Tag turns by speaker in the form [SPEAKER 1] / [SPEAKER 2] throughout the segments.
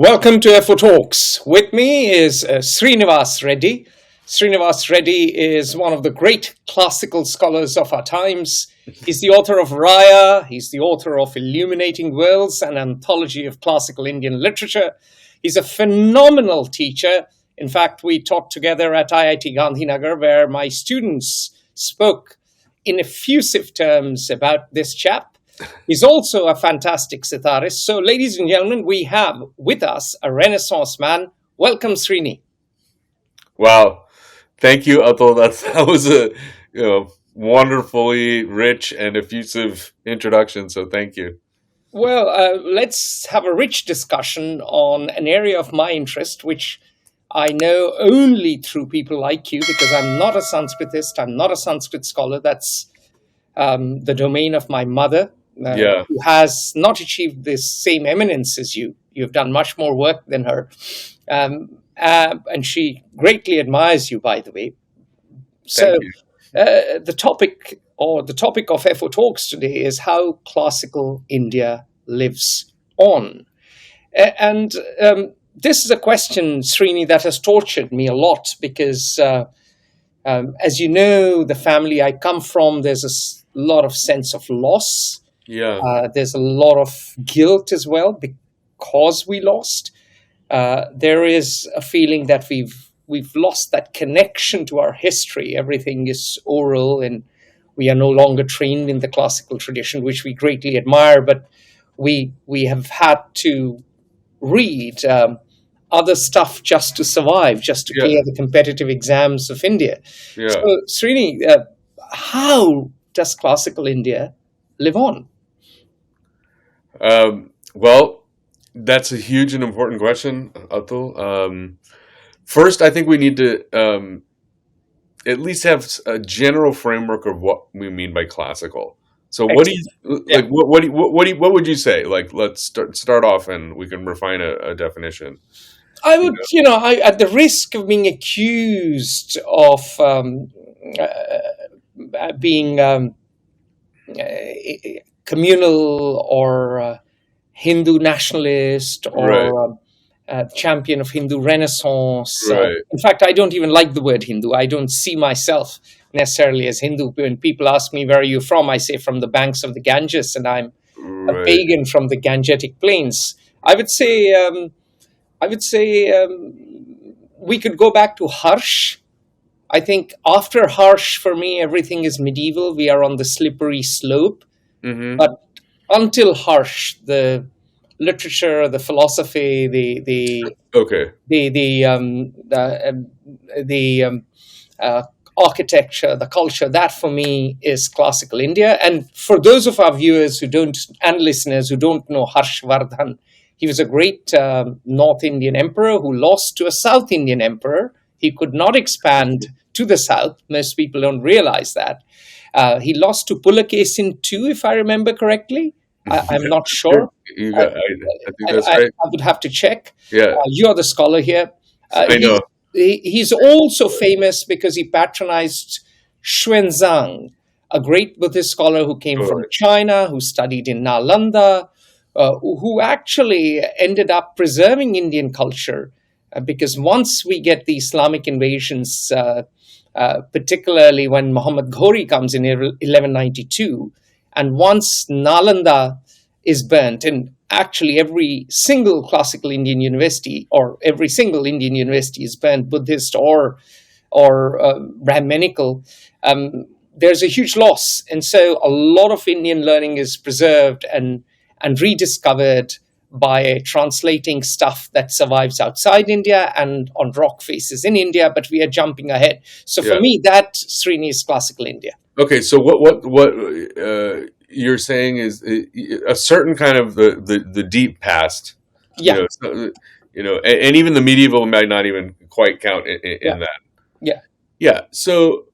[SPEAKER 1] Welcome to FO Talks. With me is Srinivas Reddy. Srinivas Reddy is one of the great classical scholars of our times. He's the author of Raya. He's the author of Illuminating Worlds, an anthology of classical Indian literature. He's a phenomenal teacher. In fact, we taught together at IIT Gandhinagar, where my students spoke in effusive terms about this chap. He's also a fantastic sitarist. So, ladies and gentlemen, we have with us a Renaissance man. Welcome, Srini.
[SPEAKER 2] Wow. Thank you, Atul. That was a wonderfully rich and effusive introduction. So thank you.
[SPEAKER 1] Well, let's have a rich discussion on an area of my interest, which I know only through people like you, because I'm not a Sanskritist. I'm not a Sanskrit scholar. That's the domain of my mother. Who has not achieved this same eminence as you. You've done much more work than her. And she greatly admires you, by the way. So the topic of FO Talks today is how classical India lives on. And this is a question, Srini, that has tortured me a lot because, as you know, the family I come from, there's a lot of sense of loss. There's a lot of guilt as well because we lost. There is a feeling that we've lost that connection to our history. Everything is oral, and we are no longer trained in the classical tradition, which we greatly admire. But we have had to read other stuff just to survive, just to clear the competitive exams of India. So, Srini, how does classical India live on?
[SPEAKER 2] Well, that's a huge and important question, Atul. First, I think we need to at least have a general framework of what we mean by classical. So, what do you like? What would you say? Like, let's start off, and we can refine a definition.
[SPEAKER 1] I would, at the risk of being accused of being communal or Hindu nationalist or champion of Hindu Renaissance. In fact, I don't even like the word Hindu. I don't see myself necessarily as Hindu. When people ask me, where are you from? I say from the banks of the Ganges, and I'm a pagan from the Gangetic Plains. I would say we could go back to Harsh. I think after Harsh, for me, everything is medieval. We are on the slippery slope. Mm-hmm. But until Harsh, the literature, the philosophy, the architecture, the culture, that for me is classical India. And for those of our viewers and listeners who don't know Harshvardhan, he was a great North Indian emperor who lost to a South Indian emperor. He could not expand to the south. Most people don't realize that. He lost to Pulakesin II, if I remember correctly. I'm not sure.
[SPEAKER 2] I think that's right.
[SPEAKER 1] I would have to check.
[SPEAKER 2] Yeah.
[SPEAKER 1] You're the scholar here.
[SPEAKER 2] I know.
[SPEAKER 1] He's also famous because he patronized Xuanzang, a great Buddhist scholar who came from China, who studied in Nalanda, who actually ended up preserving Indian culture. Because once we get the Islamic invasions, particularly when Muhammad Ghori comes in 1192, and once Nalanda is burnt, and actually every single classical Indian university or every single Indian university is burnt, Buddhist or Brahminical, there's a huge loss. And so a lot of Indian learning is preserved and rediscovered by translating stuff that survives outside India and on rock faces in India, but we are jumping ahead. So for me, that, Srini, is classical India.
[SPEAKER 2] Okay, so what you're saying is a certain kind of the deep past.
[SPEAKER 1] Yeah.
[SPEAKER 2] And even the medieval might not even quite count in that.
[SPEAKER 1] Yeah.
[SPEAKER 2] Yeah. So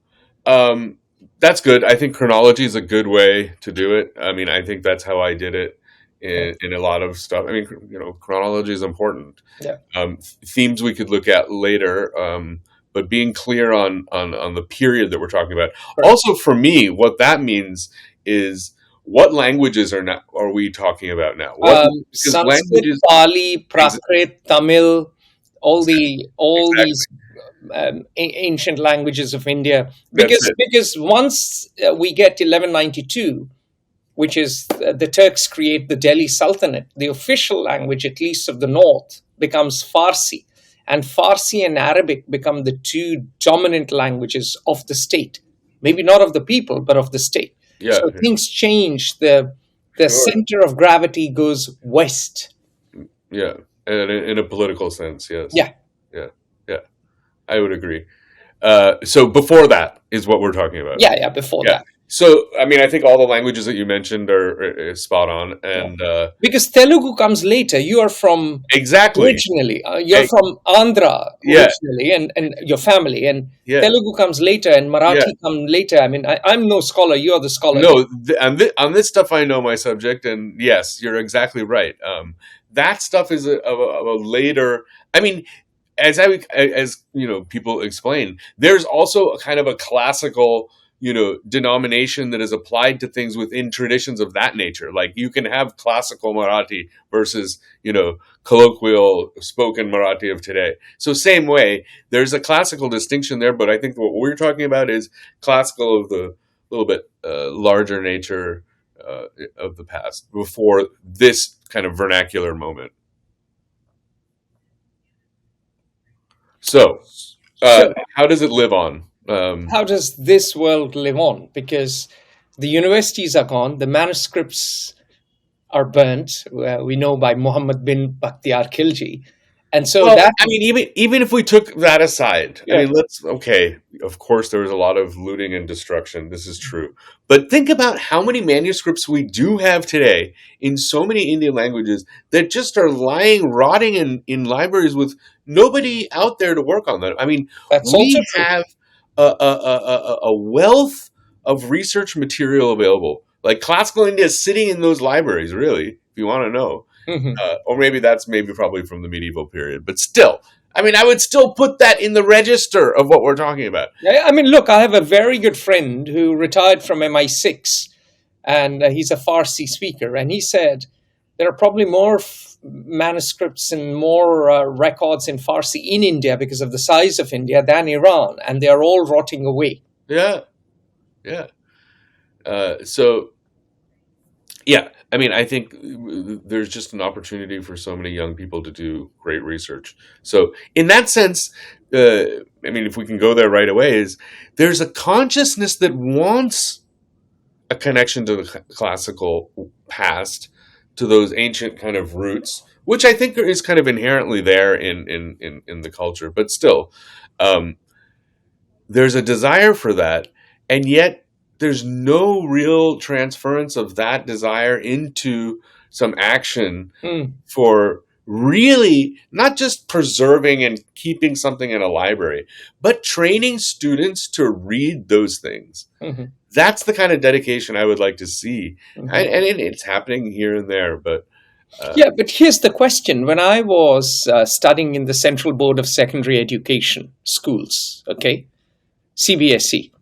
[SPEAKER 2] that's good. I think chronology is a good way to do it. I mean, I think that's how I did it. In a lot of stuff. I mean, chronology is important.
[SPEAKER 1] Yeah.
[SPEAKER 2] Themes we could look at later, but being clear on the period that we're talking about. Right. Also, for me, what that means is what languages are we talking about now? What because
[SPEAKER 1] Sanskrit,
[SPEAKER 2] languages
[SPEAKER 1] Pali,
[SPEAKER 2] ex-
[SPEAKER 1] Prakrit, Tamil, all these
[SPEAKER 2] exactly.
[SPEAKER 1] ancient languages of India.
[SPEAKER 2] That's it.
[SPEAKER 1] Because once we get 1192, which is the Turks create the Delhi Sultanate, the official language, at least of the north, becomes Farsi. And Farsi and Arabic become the two dominant languages of the state. Maybe not of the people, but of the state.
[SPEAKER 2] Yeah,
[SPEAKER 1] So
[SPEAKER 2] yeah,
[SPEAKER 1] things change. The
[SPEAKER 2] sure.
[SPEAKER 1] center of gravity goes west.
[SPEAKER 2] Yeah, and in a political sense, yes.
[SPEAKER 1] Yeah,
[SPEAKER 2] Yeah, yeah, I would agree. So before that is what we're talking about.
[SPEAKER 1] yeah, before
[SPEAKER 2] Yeah.
[SPEAKER 1] that.
[SPEAKER 2] So I mean, I think all the languages that you mentioned are spot on,
[SPEAKER 1] Yeah.
[SPEAKER 2] and
[SPEAKER 1] Because Telugu comes later. You are from
[SPEAKER 2] exactly.
[SPEAKER 1] originally, you're
[SPEAKER 2] Eh,
[SPEAKER 1] from Andhra
[SPEAKER 2] yeah,
[SPEAKER 1] originally, and your family, and
[SPEAKER 2] yeah,
[SPEAKER 1] Telugu comes later, and
[SPEAKER 2] yeah.
[SPEAKER 1] Marathi come later. I mean, I'm no scholar. You're the scholar here.
[SPEAKER 2] No, on this stuff, I know my subject, and yes, you're exactly right. That stuff is of a later. I mean, as you know, people explain, there's also a kind of a classical, denomination that is applied to things within traditions of that nature. Like you can have classical Marathi versus colloquial spoken Marathi of today. So same way, there's a classical distinction there, but I think what we're talking about is classical of the little bit larger nature of the past before this kind of vernacular moment. So,
[SPEAKER 1] So,
[SPEAKER 2] how does it live on?
[SPEAKER 1] how does this world live on? Because the universities are gone, the manuscripts are burnt. We know by Muhammad bin Bakhtiar Khilji, and so
[SPEAKER 2] Well,
[SPEAKER 1] that
[SPEAKER 2] I mean, even if we took that aside, I
[SPEAKER 1] yeah,
[SPEAKER 2] mean, let's okay. Of course, there was a lot of looting and destruction. This is true, but think about how many manuscripts we do have today in so many Indian languages that just are lying, rotting in libraries with nobody out there to work on them. I mean,
[SPEAKER 1] that's also
[SPEAKER 2] we
[SPEAKER 1] true.
[SPEAKER 2] have a wealth of research material available. Like classical India is sitting in those libraries, really, if you want to know.
[SPEAKER 1] Mhm.
[SPEAKER 2] Or maybe that's maybe probably from the medieval period, but still, I mean, I would still put that in the register of what we're talking about.
[SPEAKER 1] Yeah, I mean, look, I have a very good friend who retired from MI6, and he's a Farsi speaker, and he said there are probably more manuscripts and more records in Farsi in India because of the size of India than Iran, and they are all rotting away.
[SPEAKER 2] Yeah, yeah. So yeah, I mean, I think there's just an opportunity for so many young people to do great research. So in that sense, I mean, if we can go there right away, is there's a consciousness that wants a connection to the classical past, to those ancient kind of roots, which I think is kind of inherently there in the culture. But still, um, there's a desire for that, and yet there's no real transference of that desire into some action
[SPEAKER 1] Mm,
[SPEAKER 2] for really not just preserving and keeping something in a library, but training students to read those things.
[SPEAKER 1] mhm,
[SPEAKER 2] That's the kind of dedication I would like to see,
[SPEAKER 1] mhm.
[SPEAKER 2] and it's happening here and there. But
[SPEAKER 1] Yeah, but here's the question. When I was studying in the Central Board of Secondary Education schools, okay, CBSE,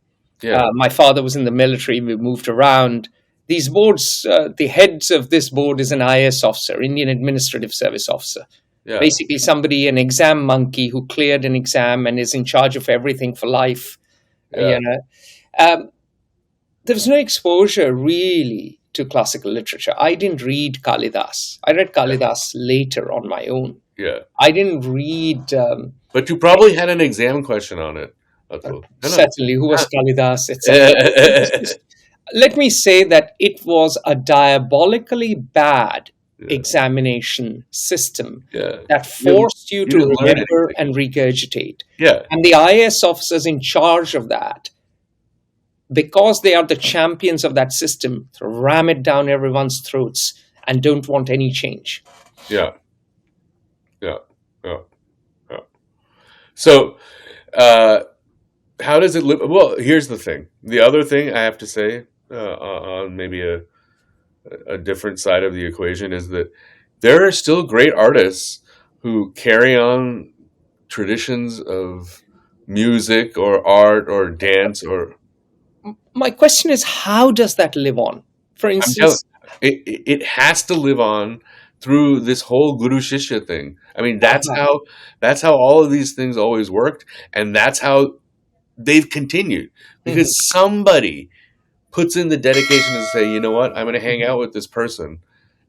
[SPEAKER 2] yeah,
[SPEAKER 1] my father was in the military. We moved around. These boards, the heads of this board is an IS officer, Indian Administrative Service officer.
[SPEAKER 2] yeah,
[SPEAKER 1] Basically, somebody, an exam monkey who cleared an exam and is in charge of everything for life.
[SPEAKER 2] yeah,
[SPEAKER 1] Um, there was no exposure really to classical literature. I didn't read Kalidas. I read Kalidas later on my own.
[SPEAKER 2] yeah.
[SPEAKER 1] I didn't read
[SPEAKER 2] But you probably had an exam question on it, Atul. No,
[SPEAKER 1] certainly who was Kalidas, etc.
[SPEAKER 2] no.
[SPEAKER 1] Let me say that it was a diabolically bad
[SPEAKER 2] Yeah,
[SPEAKER 1] examination system
[SPEAKER 2] yeah.
[SPEAKER 1] that
[SPEAKER 2] You,
[SPEAKER 1] forced you
[SPEAKER 2] you
[SPEAKER 1] to
[SPEAKER 2] didn't learn
[SPEAKER 1] remember
[SPEAKER 2] anything.
[SPEAKER 1] and regurgitate.
[SPEAKER 2] Yeah,
[SPEAKER 1] And the IS officers in charge of that, because they are the champions of that system, ram it down everyone's throats and don't want any change.
[SPEAKER 2] yeah, yeah, yeah, yeah. So, uh, how does it live? Well, here's the thing. The other thing I have to say on maybe a different side of the equation is that there are still great artists who carry on traditions of music or art or dance or
[SPEAKER 1] My question is, how does that live on? for
[SPEAKER 2] I'm telling
[SPEAKER 1] instance?
[SPEAKER 2] it has to live on through this whole Guru Shishya thing. I mean,
[SPEAKER 1] Uh-huh.
[SPEAKER 2] that's how all of these things always worked, and that's how they've continued
[SPEAKER 1] Mhm,
[SPEAKER 2] because somebody puts in the dedication to say, you know what, I'm going to hang
[SPEAKER 1] mhm,
[SPEAKER 2] out with this person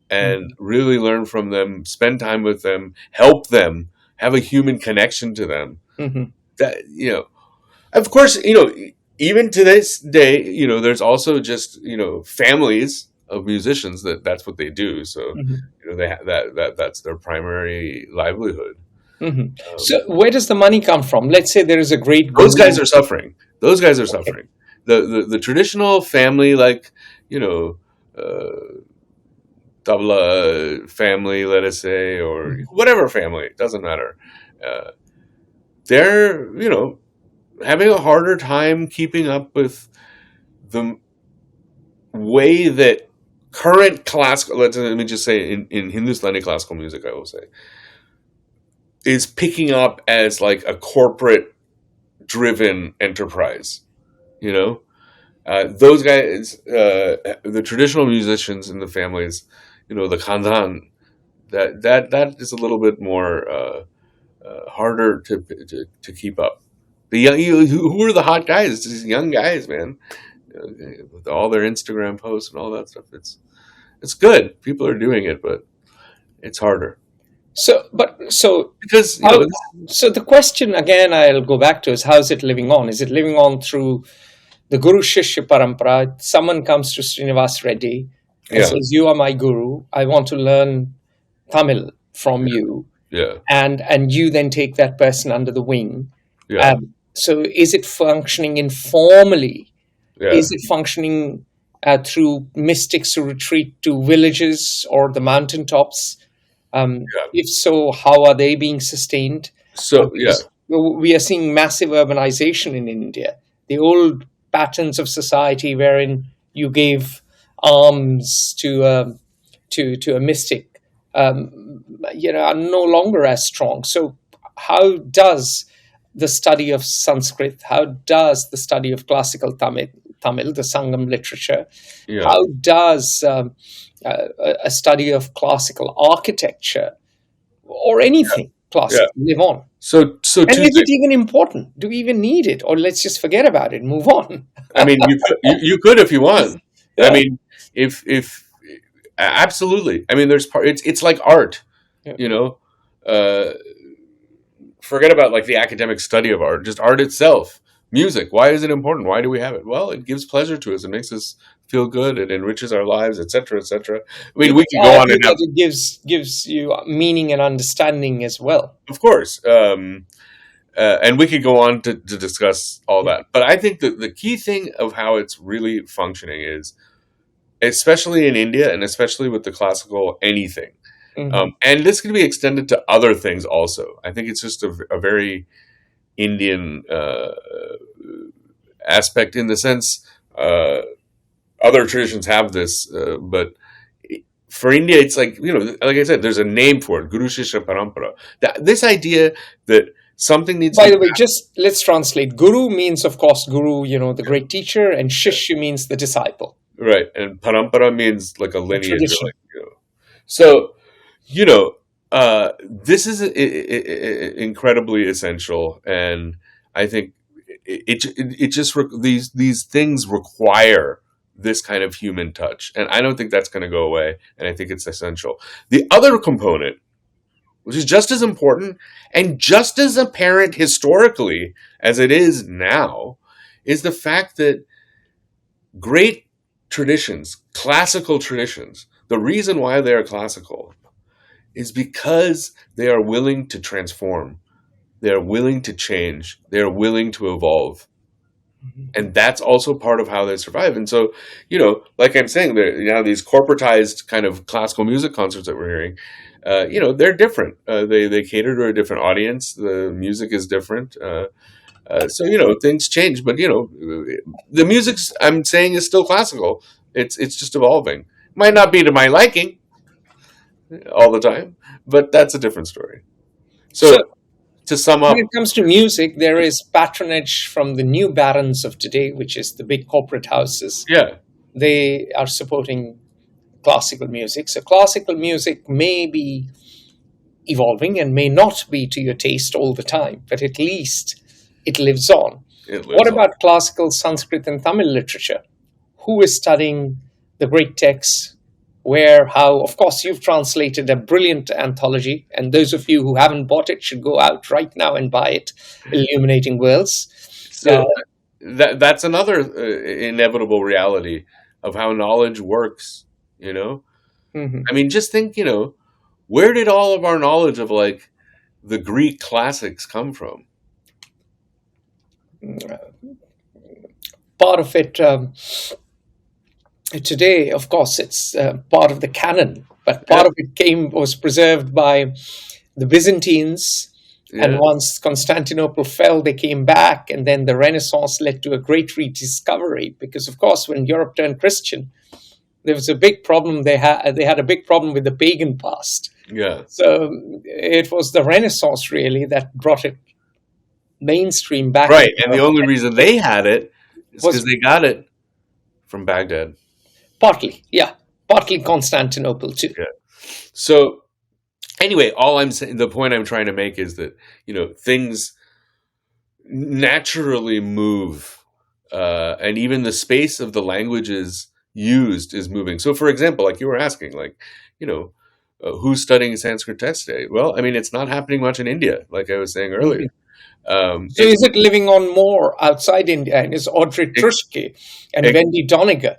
[SPEAKER 2] and
[SPEAKER 1] mhm,
[SPEAKER 2] really learn from them, spend time with them, help them, have a human connection to them.
[SPEAKER 1] mhm,
[SPEAKER 2] That of course, even to this day, there's also just families of musicians that's what they do. So
[SPEAKER 1] mhm,
[SPEAKER 2] they that's their primary livelihood.
[SPEAKER 1] mhm. So
[SPEAKER 2] Um,
[SPEAKER 1] where does the money come from? Let's say there is a great
[SPEAKER 2] those
[SPEAKER 1] guru.
[SPEAKER 2] guys are suffering. Those guys are
[SPEAKER 1] Okay.
[SPEAKER 2] suffering. The traditional family, like you know. Uh, Tabla family, let us say, or
[SPEAKER 1] Mhm,
[SPEAKER 2] whatever family, it doesn't matter. Uh, they're, having a harder time keeping up with the way that current classical, let me just say, in Hindustani classical music, I will say, is picking up as like a corporate driven enterprise. You know, those guys, the traditional musicians in the families, the khandan, that is a little bit more harder to keep up. The young, who are the hot guys? It's these young guys, man, with all their Instagram posts and all that stuff. It's good. People are doing it, but it's harder
[SPEAKER 1] so
[SPEAKER 2] because
[SPEAKER 1] how, so the question again I'll go back to is how is it living on? Is it living on through the Guru Shishya Parampara? Someone comes to Srinivas Reddy and
[SPEAKER 2] yeah,
[SPEAKER 1] says, "You are my guru. I want to learn Tamil from you,"
[SPEAKER 2] yeah,
[SPEAKER 1] and you then take that person under the wing.
[SPEAKER 2] yeah,
[SPEAKER 1] So is it functioning informally?
[SPEAKER 2] yeah,
[SPEAKER 1] Is it functioning through mystics who retreat to villages or the mountaintops?
[SPEAKER 2] yeah.
[SPEAKER 1] If so, how are they being sustained?
[SPEAKER 2] So yeah,
[SPEAKER 1] Because we are seeing massive urbanization in India. The old patterns of society, wherein you gave alms to a mystic, are no longer as strong. So, how does the study of Sanskrit, how does the study of classical Tamil, the Sangam literature,
[SPEAKER 2] yeah,
[SPEAKER 1] how does a study of classical architecture or anything
[SPEAKER 2] yeah.
[SPEAKER 1] classical live on?
[SPEAKER 2] So
[SPEAKER 1] And
[SPEAKER 2] two
[SPEAKER 1] is it
[SPEAKER 2] things.
[SPEAKER 1] even important? Do we even need it? Or let's just forget about it, move on?
[SPEAKER 2] I mean, you could if you want. I
[SPEAKER 1] Yeah.
[SPEAKER 2] mean, if absolutely. I mean, there's part. It's like art.
[SPEAKER 1] Yeah.
[SPEAKER 2] You know, uh, forget about like the academic study of art. Just art itself. Music. Why is it important? Why do we have it? Well, it gives pleasure to us. It makes us feel good. It enriches our lives, etc., etc. I mean, we
[SPEAKER 1] Yes,
[SPEAKER 2] could
[SPEAKER 1] I
[SPEAKER 2] go on
[SPEAKER 1] agree
[SPEAKER 2] and have,
[SPEAKER 1] that it gives you meaning and understanding as well.
[SPEAKER 2] of course, and we could go on to discuss all
[SPEAKER 1] Yeah.
[SPEAKER 2] that. But I think that the key thing of how it's really functioning is, especially in India and especially with the classical anything.
[SPEAKER 1] Hmm.
[SPEAKER 2] And this can be extended to other things also. I think it's just a very Indian aspect in the sense other traditions have this, but for India, it's like, like I said, there's a name for it, Guru Shishya Parampara. This idea that something needs to
[SPEAKER 1] By
[SPEAKER 2] be
[SPEAKER 1] the way, just let's translate. Guru means, of course, guru, the great teacher, and shishya means the disciple,
[SPEAKER 2] right, and Parampara means like a
[SPEAKER 1] the
[SPEAKER 2] lineage, or
[SPEAKER 1] tradition.
[SPEAKER 2] like, so you know, this is incredibly essential, and I think it just these things require this kind of human touch, and I don't think that's going to go away, and I think it's essential. The other component, which is just as important and just as apparent historically as it is now, is the fact that great traditions, classical traditions, the reason why they are classical is because they are willing to transform. They are willing to change. They are willing to evolve. And that's also part of how they survive. And so, like I'm saying, these corporatized kind of classical music concerts that we're hearing, they're different. They cater to a different audience. The music is different. So things change, but the music I'm saying is still classical. It's just evolving. Might not be to my liking all the time, but that's a different story.
[SPEAKER 1] So,
[SPEAKER 2] So to sum
[SPEAKER 1] when it
[SPEAKER 2] up,
[SPEAKER 1] comes to music, there is patronage from the new barons of today, which is the big corporate houses.
[SPEAKER 2] yeah,
[SPEAKER 1] they are supporting classical music. So classical music may be evolving and may not be to your taste all the time, but at least it lives on.
[SPEAKER 2] It
[SPEAKER 1] What
[SPEAKER 2] lives on.
[SPEAKER 1] about classical Sanskrit and Tamil literature? Who is studying the great texts? Where, how? Of course, you've translated a brilliant anthology, and those of you who haven't bought it should go out right now and buy it, Illuminating Worlds. Uh,
[SPEAKER 2] So that's another inevitable reality of how knowledge works. You know,
[SPEAKER 1] mhm.
[SPEAKER 2] I mean, just think. Where did all of our knowledge of like the Greek classics come from?
[SPEAKER 1] Part of it today, of course, it's part of the canon, but
[SPEAKER 2] Yeah,
[SPEAKER 1] part of it was preserved by the Byzantines. And
[SPEAKER 2] yeah,
[SPEAKER 1] once Constantinople fell, they came back, and then the Renaissance led to a great rediscovery. Because, of course, when Europe turned Christian, there was a big problem. They had a big problem with the pagan past.
[SPEAKER 2] yeah.
[SPEAKER 1] So it was the Renaissance really that brought it mainstream back in
[SPEAKER 2] Right, and the
[SPEAKER 1] Europe.
[SPEAKER 2] only reason they had it is because
[SPEAKER 1] Was
[SPEAKER 2] they got it from Baghdad.
[SPEAKER 1] partly, yeah, partly Constantinople too.
[SPEAKER 2] Yeah. So anyway, all I'm saying, the point I'm trying to make is that things naturally move, and even the space of the languages used is moving. So, for example, like you were asking, like who's studying Sanskrit text today? Well, I mean, it's not happening much in India, like I was saying earlier.
[SPEAKER 1] Mhm. So
[SPEAKER 2] It's
[SPEAKER 1] is it living on more outside India? And is Audrey
[SPEAKER 2] it,
[SPEAKER 1] Truschke and
[SPEAKER 2] it,
[SPEAKER 1] Wendy Doniger,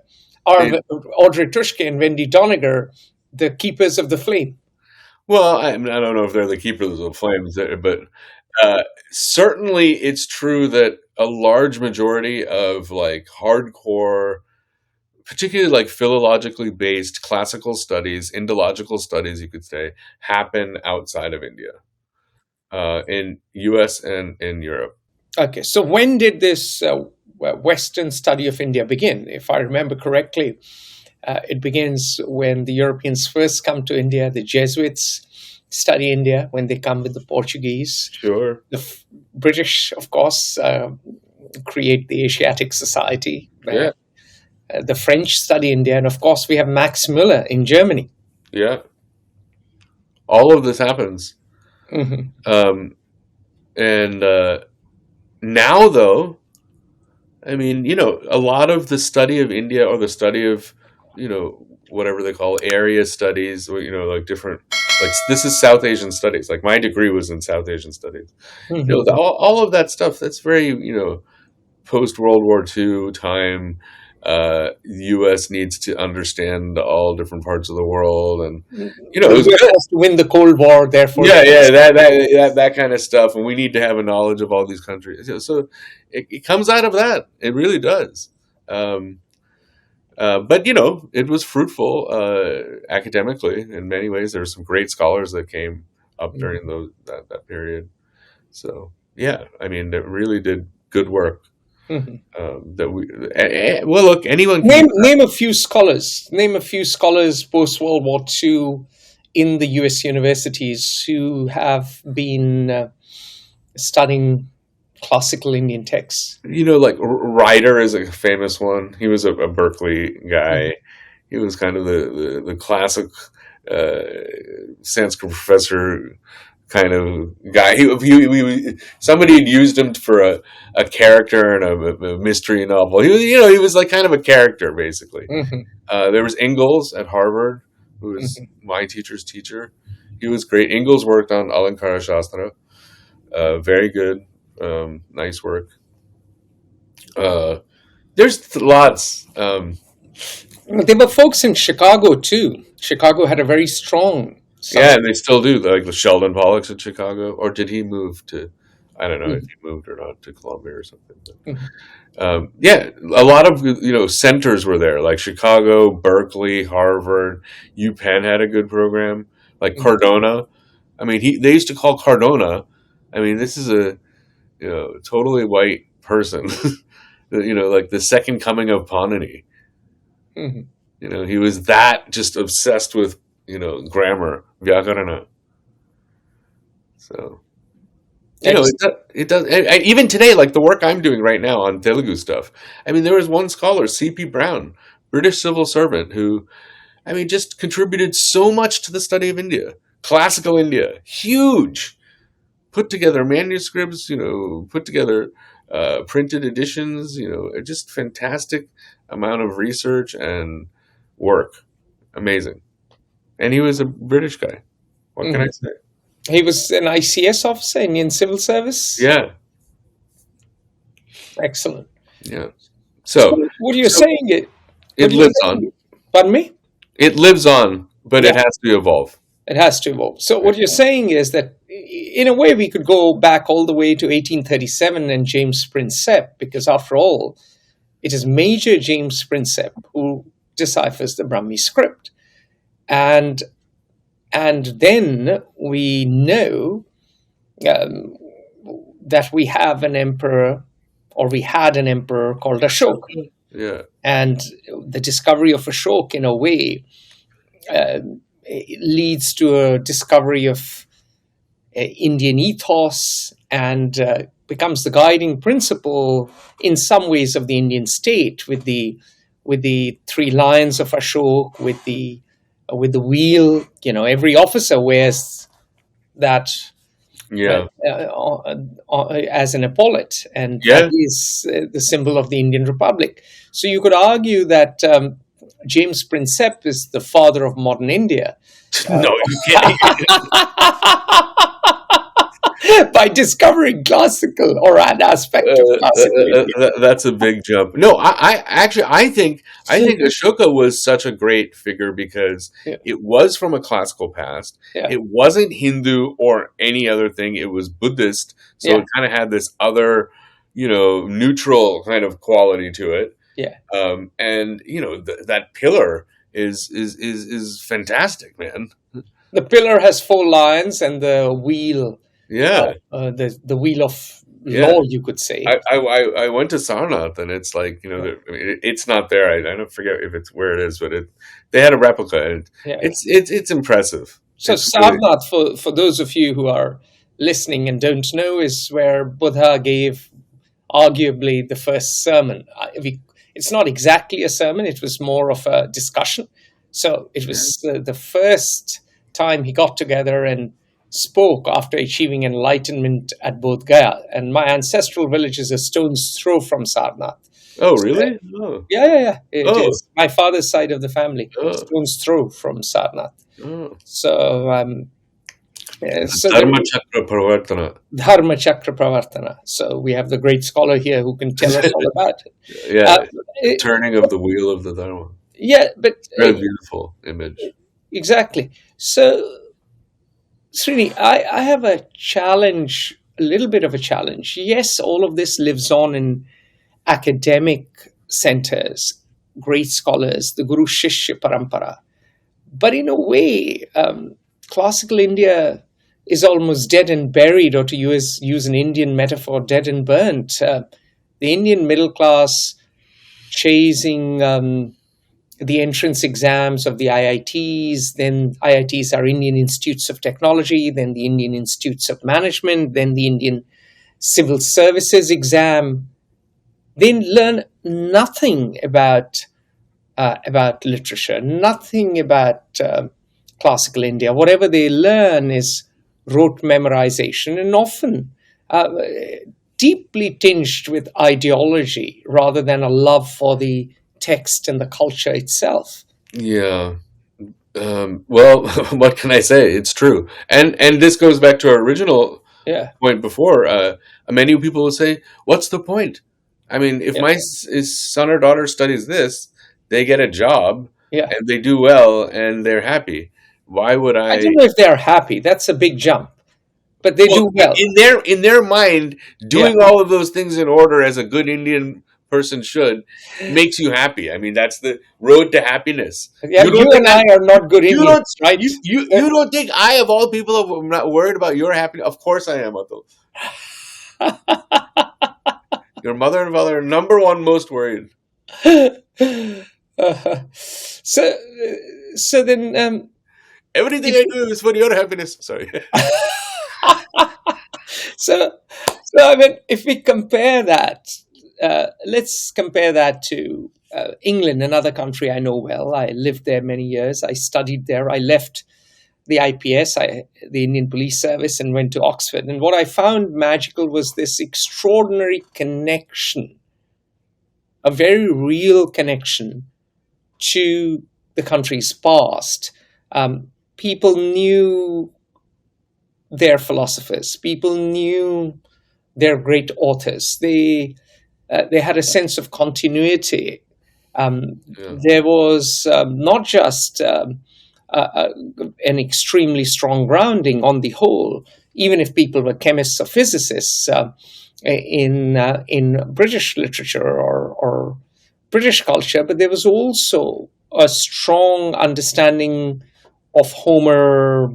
[SPEAKER 1] are
[SPEAKER 2] it,
[SPEAKER 1] Audrey Truschke and Wendy Doniger the keepers of the flame?
[SPEAKER 2] well, I don't know if they're the keepers of flames, but certainly it's true that a large majority of like hardcore, particularly like philologically based classical studies, Indological studies, you could say, happen outside of India, in US and in Europe.
[SPEAKER 1] Okay, so when did this Western study of India begin? If I remember correctly, it begins when the Europeans first come to India. The Jesuits study India when they come with the Portuguese.
[SPEAKER 2] Sure.
[SPEAKER 1] The British, of course, create the Asiatic Society.
[SPEAKER 2] Yeah.
[SPEAKER 1] The French study India, and of course, we have Max Muller in Germany.
[SPEAKER 2] Yeah. All of this happens.
[SPEAKER 1] Hmm.
[SPEAKER 2] Um, and now, though, I mean, a lot of the study of India or the study of, whatever they call area studies, or, like different, like this is South Asian studies. Like my degree was in South Asian studies.
[SPEAKER 1] Hmm.
[SPEAKER 2] All of that stuff, that's very, post World War II time. The U.S. needs to understand all different parts of the world, and it
[SPEAKER 1] We
[SPEAKER 2] was
[SPEAKER 1] were
[SPEAKER 2] good.
[SPEAKER 1] forced to win the Cold War, therefore.
[SPEAKER 2] Yeah, yeah, that kind of stuff, and we need to have a knowledge of all these countries. So it comes out of that. It really does. Um, but it was fruitful academically in many ways. There were some great scholars that came up during that period. So yeah, I mean, it really did good work.
[SPEAKER 1] Mhm.
[SPEAKER 2] That we well, look, anyone can.
[SPEAKER 1] Name a few scholars. Name a few scholars post World War II in the U.S. universities who have been studying classical Indian texts.
[SPEAKER 2] Like Ryder is a famous one. He was a Berkeley guy.
[SPEAKER 1] Mhm.
[SPEAKER 2] He was kind of the classic Sanskrit professor kind of guy. Somebody had used him for a character in a mystery novel. He was like kind of a character basically.
[SPEAKER 1] Mhm.
[SPEAKER 2] There was Ingalls at Harvard, who was
[SPEAKER 1] Mhm.
[SPEAKER 2] my teacher's teacher. He was great. Ingalls worked on Alankara Shastra. Very good, nice work. Uh, there's lots.
[SPEAKER 1] There were folks in Chicago too. Chicago had a very strong
[SPEAKER 2] Yeah,
[SPEAKER 1] Sanskrit.
[SPEAKER 2] and they still do. Like the Sheldon Pollock's in Chicago, or did he move to? I don't know if
[SPEAKER 1] Mhm.
[SPEAKER 2] he moved or not to Columbia or something.
[SPEAKER 1] Mhm.
[SPEAKER 2] But, yeah, a lot of centers were there, like Chicago, Berkeley, Harvard, UPenn had a good program. Like
[SPEAKER 1] Mhm.
[SPEAKER 2] Cardona, I mean, they used to call Cardona. I mean, this is a totally white person. Like the second coming of Panini.
[SPEAKER 1] Mhm.
[SPEAKER 2] He was that just obsessed with grammar, vyakarana. So
[SPEAKER 1] Excellent.
[SPEAKER 2] it does. And even today, like the work I'm doing right now on Telugu stuff. I mean, there was one scholar, C.P. Brown, British civil servant who, I mean, just contributed so much to the study of India, classical India, huge. Put together manuscripts, put together printed editions, just fantastic amount of research and work. Amazing. And he was a British guy. What can I
[SPEAKER 1] Mhm.
[SPEAKER 2] say?
[SPEAKER 1] He was an ICS officer, Indian Civil Service.
[SPEAKER 2] Yeah,
[SPEAKER 1] Excellent.
[SPEAKER 2] yeah.
[SPEAKER 1] So
[SPEAKER 2] So,
[SPEAKER 1] what you're
[SPEAKER 2] so
[SPEAKER 1] saying it.
[SPEAKER 2] it
[SPEAKER 1] What you're
[SPEAKER 2] lives on.
[SPEAKER 1] saying. Pardon me.
[SPEAKER 2] It lives on, but
[SPEAKER 1] Yeah,
[SPEAKER 2] it has to evolve.
[SPEAKER 1] it has to evolve. So what you're saying is that, in a way, we could go back all the way to 1837 and James Prinsep, because after all, it is Major James Prinsep who deciphers the Brahmi script, and then we know um, that we have an emperor, or we had an emperor called Ashoka,
[SPEAKER 2] Yeah,
[SPEAKER 1] and the discovery of Ashoka, in a way, uh, leads to a discovery of Indian ethos, and becomes the guiding principle in some ways of the Indian state, with the three lions of Ashok, with the wheel. Every officer wears that uh,
[SPEAKER 2] yeah,
[SPEAKER 1] as an epaulet, and that
[SPEAKER 2] yeah.
[SPEAKER 1] is the symbol of the Indian Republic. So you could argue that James Prinsep is the father of modern India.
[SPEAKER 2] No, you kidding?
[SPEAKER 1] By discovering classical, or an aspect of classical India.
[SPEAKER 2] That's a big jump. No, I think Ashoka was such a great figure because
[SPEAKER 1] Yeah,
[SPEAKER 2] it was from a classical past.
[SPEAKER 1] yeah,
[SPEAKER 2] It wasn't Hindu or any other thing. It was Buddhist, so
[SPEAKER 1] yeah,
[SPEAKER 2] it kind of had this other, neutral kind of quality to it.
[SPEAKER 1] yeah.
[SPEAKER 2] And that pillar is fantastic, man.
[SPEAKER 1] The pillar has four lions, and the wheel,
[SPEAKER 2] Yeah,
[SPEAKER 1] the wheel of
[SPEAKER 2] yeah.
[SPEAKER 1] law, you could say.
[SPEAKER 2] I went to Sarnath and it's like I mean, it's not there. I don't forget if it's where it is, but they had a replica and
[SPEAKER 1] Yeah, yeah.
[SPEAKER 2] it's impressive.
[SPEAKER 1] So
[SPEAKER 2] It's really
[SPEAKER 1] Sarnath, for those of you who are listening and don't know, is where Buddha gave arguably the first sermon. It's not exactly a sermon; it was more of a discussion. So it was the first time he got together and spoke after achieving enlightenment at Bodh Gaya. And my ancestral village is a stone's throw from Sarnath.
[SPEAKER 2] oh
[SPEAKER 1] So,
[SPEAKER 2] really oh
[SPEAKER 1] yeah, yeah, yeah. It
[SPEAKER 2] oh
[SPEAKER 1] is my father's side of the family,
[SPEAKER 2] oh
[SPEAKER 1] stone's throw from Sarnath.
[SPEAKER 2] oh
[SPEAKER 1] So,
[SPEAKER 2] Dharma Chakra Pravartana.
[SPEAKER 1] Dharma Chakra Pravartana. So we have the great scholar here who can tell us all about it.
[SPEAKER 2] Yeah,
[SPEAKER 1] It,
[SPEAKER 2] turning of the wheel of the Dharma.
[SPEAKER 1] yeah, but
[SPEAKER 2] Very beautiful image.
[SPEAKER 1] exactly. So, Srini, I have a challenge, a little bit of a challenge. Yes, all of this lives on in academic centers, great scholars, the Guru Shishya Parampara. But in a way, classical India is almost dead and buried, or to use an Indian metaphor, dead and burnt. The Indian middle class chasing the entrance exams of the IITs, then IITs are Indian Institutes of Technology, then the Indian Institutes of Management, then the Indian Civil Services exam. They learn nothing about literature, nothing about classical India. Whatever they learn is rote memorization, and often uh, deeply tinged with ideology rather than a love for the text and the culture itself.
[SPEAKER 2] Yeah. Well, what can I say? It's true, and this goes back to our original
[SPEAKER 1] Yeah,
[SPEAKER 2] point before. Many people will say, "What's the point?" I mean, if
[SPEAKER 1] yeah,
[SPEAKER 2] my son or daughter studies this, they get a job
[SPEAKER 1] yeah.
[SPEAKER 2] and they do well and they're happy. Why would
[SPEAKER 1] I
[SPEAKER 2] I?
[SPEAKER 1] don't know if they're happy. That's a big jump, but they
[SPEAKER 2] Well,
[SPEAKER 1] do well.
[SPEAKER 2] in their mind,
[SPEAKER 1] Yeah,
[SPEAKER 2] doing all of those things in order as a good Indian person should makes you happy. I mean, that's the road to happiness.
[SPEAKER 1] yeah.
[SPEAKER 2] You don't
[SPEAKER 1] You
[SPEAKER 2] think
[SPEAKER 1] and
[SPEAKER 2] I?
[SPEAKER 1] I are not good
[SPEAKER 2] You don't.
[SPEAKER 1] Indians, right?
[SPEAKER 2] You don't think I, of all people, am not worried about your happiness? Of course I am, Atul. Your mother and father are number one most worried.
[SPEAKER 1] So, so then,
[SPEAKER 2] Everything
[SPEAKER 1] if
[SPEAKER 2] I do is for your happiness. Sorry.
[SPEAKER 1] so, so I mean, if we compare that, let's compare that to England, another country I know well. I lived there many years. I studied there. I left the IPS, the Indian Police Service, and went to Oxford. And what I found magical was this extraordinary connection, a very real connection to the country's past. People knew their philosophers. People knew their great authors. They had a sense of continuity.
[SPEAKER 2] Yeah.
[SPEAKER 1] There was not just an extremely strong grounding on the whole, even if people were chemists or physicists in British literature or British culture, but there was also a strong understanding of Homer,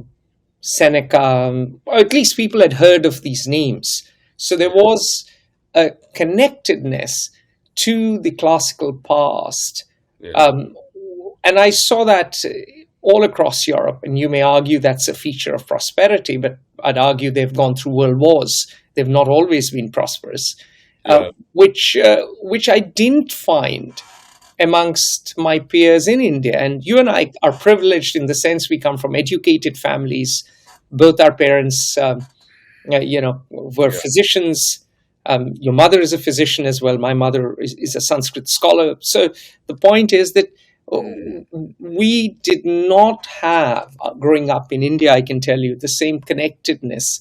[SPEAKER 1] Seneca, or at least people had heard of these names. So there was a connectedness to the classical past.
[SPEAKER 2] Yeah.
[SPEAKER 1] And I saw that all across Europe. And you may argue that's a feature of prosperity, but I'd argue they've gone through world wars. They've not always been prosperous, which I didn't find amongst my peers in India. And you and I are privileged in the sense we come from educated families. Both our parents, were physicians. Your mother is a physician as well. My mother is a Sanskrit scholar. So the point is that we did not have, growing up in India, I can tell you, the same connectedness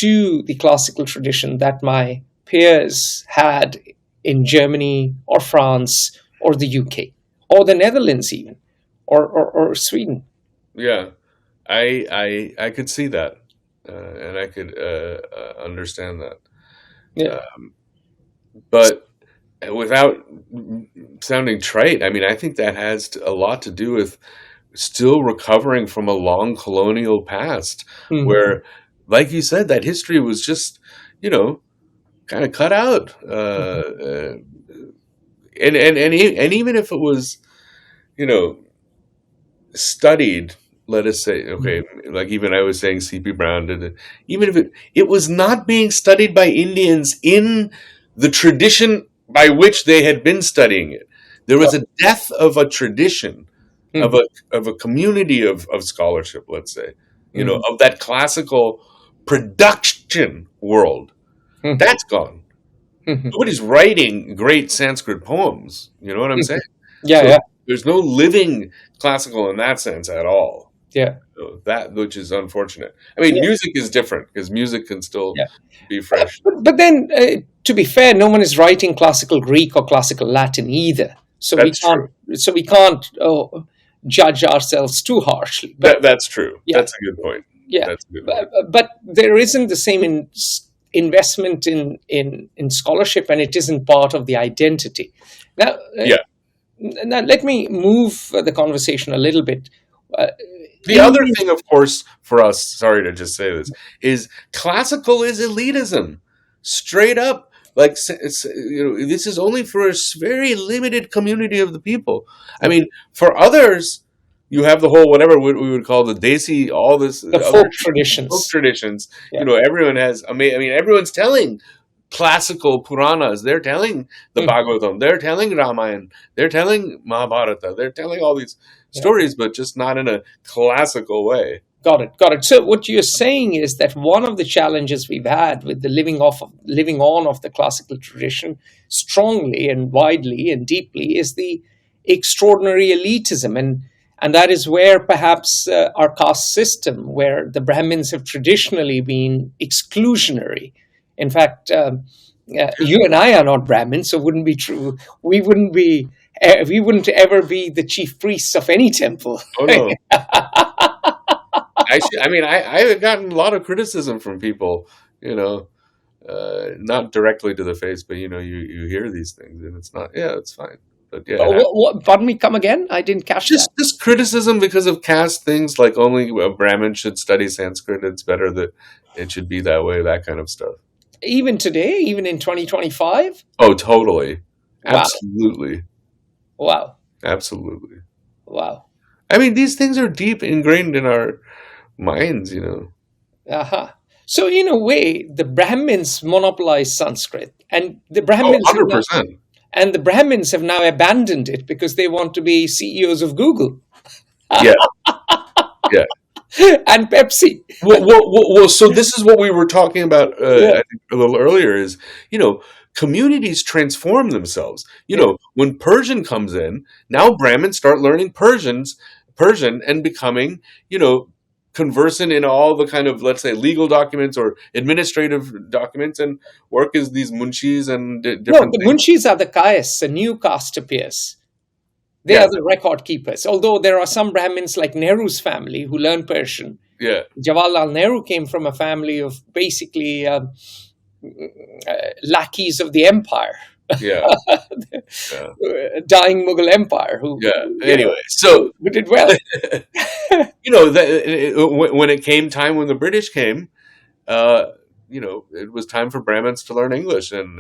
[SPEAKER 1] to the classical tradition that my peers had in Germany or France or the UK or the Netherlands even, or Sweden.
[SPEAKER 2] Yeah, I could see that, and I could understand that.
[SPEAKER 1] Yeah.
[SPEAKER 2] But without sounding trite, I mean, I think that has a lot to do with still recovering from a long colonial past,
[SPEAKER 1] Mhm.
[SPEAKER 2] where, like you said, that history was just, kind of cut out. And even if it was, studied, let us say, okay, like even I was saying C.P. Brown did it, even if it was not being studied by Indians in the tradition by which they had been studying it. There was a death of a tradition, of
[SPEAKER 1] Mhm.
[SPEAKER 2] a community of scholarship, let's say,
[SPEAKER 1] Mhm.
[SPEAKER 2] of that classical production world.
[SPEAKER 1] Mhm.
[SPEAKER 2] That's gone.
[SPEAKER 1] Mhm.
[SPEAKER 2] Nobody's writing great Sanskrit poems. You know what I'm saying?
[SPEAKER 1] Yeah,
[SPEAKER 2] So
[SPEAKER 1] yeah,
[SPEAKER 2] there's no living classical in that sense at all.
[SPEAKER 1] yeah,
[SPEAKER 2] So that, which is unfortunate. I mean,
[SPEAKER 1] yeah,
[SPEAKER 2] music is different because music can still
[SPEAKER 1] yeah.
[SPEAKER 2] be fresh.
[SPEAKER 1] But then, to be fair, no one is writing classical Greek or classical Latin either. So we
[SPEAKER 2] That's
[SPEAKER 1] can't.
[SPEAKER 2] true.
[SPEAKER 1] So we can't judge ourselves too harshly. But
[SPEAKER 2] That's true.
[SPEAKER 1] yeah,
[SPEAKER 2] That's a good point.
[SPEAKER 1] yeah.
[SPEAKER 2] That's a good point.
[SPEAKER 1] But there isn't the same investment in scholarship, and it isn't part of the identity. Now,
[SPEAKER 2] Yeah.
[SPEAKER 1] now let me move the conversation a little bit. Uh,
[SPEAKER 2] The other
[SPEAKER 1] Indian,
[SPEAKER 2] thing, of course, for us, sorry to just say this, is classical is elitism. Straight up. Like, this is only for a very limited community of the people. I mean, for others, you have the whole, whatever we would call the desi, all this
[SPEAKER 1] the
[SPEAKER 2] other
[SPEAKER 1] folk
[SPEAKER 2] folk
[SPEAKER 1] traditions.
[SPEAKER 2] traditions.
[SPEAKER 1] Yeah.
[SPEAKER 2] Everyone has, I mean, everyone's telling classical Puranas. They're telling the
[SPEAKER 1] Mhm.
[SPEAKER 2] Bhagavatam. They're telling Ramayana. They're telling Mahabharata. They're telling all these
[SPEAKER 1] Yeah.
[SPEAKER 2] stories, but just not in a classical way.
[SPEAKER 1] Got it. Got it. So what you're saying is that one of the challenges we've had with the living on of the classical tradition strongly and widely and deeply is the extraordinary elitism, and that is where perhaps our caste system, where the Brahmins have traditionally been exclusionary. In fact, you and I are not Brahmins, so it wouldn't be true. We wouldn't ever be the chief priests of any temple.
[SPEAKER 2] Oh no. I mean, I've gotten a lot of criticism from people, not directly to the face, but you hear these things, and it's not. Yeah, it's fine, but yeah, it happens.
[SPEAKER 1] Pardon me, come again? I didn't catch that.
[SPEAKER 2] Just criticism because of caste things, like only a Brahmin should study Sanskrit. It's better that it should be that way. That kind of stuff.
[SPEAKER 1] Even today, even in 2025?
[SPEAKER 2] Oh, totally,
[SPEAKER 1] Wow.
[SPEAKER 2] absolutely,
[SPEAKER 1] Wow.
[SPEAKER 2] absolutely.
[SPEAKER 1] Wow.
[SPEAKER 2] I mean, these things are deep ingrained in our minds.
[SPEAKER 1] Uh-huh. So in a way, the Brahmins monopolized Sanskrit, and the
[SPEAKER 2] Oh,
[SPEAKER 1] Brahmins have not,
[SPEAKER 2] 100%.
[SPEAKER 1] And the Brahmins have now abandoned it because they want to be CEOs of Google
[SPEAKER 2] Yeah. Yeah.
[SPEAKER 1] and Pepsi.
[SPEAKER 2] Well, so this is what we were talking about,
[SPEAKER 1] Yeah,
[SPEAKER 2] I think a little earlier is, communities transform themselves.
[SPEAKER 1] yeah.
[SPEAKER 2] When Persian comes in, now Brahmins start learning Persian and becoming, conversant in all the kind of, let's say, legal documents or administrative documents and work as these munshis and
[SPEAKER 1] No,
[SPEAKER 2] different
[SPEAKER 1] the
[SPEAKER 2] things.
[SPEAKER 1] Munshis are the Kayas, a new caste appears. They
[SPEAKER 2] Yeah.
[SPEAKER 1] are the record keepers. Although there are some Brahmins like Nehru's family who learn Persian.
[SPEAKER 2] Yeah.
[SPEAKER 1] Jawaharlal Nehru came from a family of basically lackeys of the empire,
[SPEAKER 2] Yeah. Yeah.
[SPEAKER 1] dying Mughal empire, who,
[SPEAKER 2] Yeah.
[SPEAKER 1] you know,
[SPEAKER 2] Anyway, so
[SPEAKER 1] who did well.
[SPEAKER 2] when it came time when the British came, it was time for Brahmins to learn English, and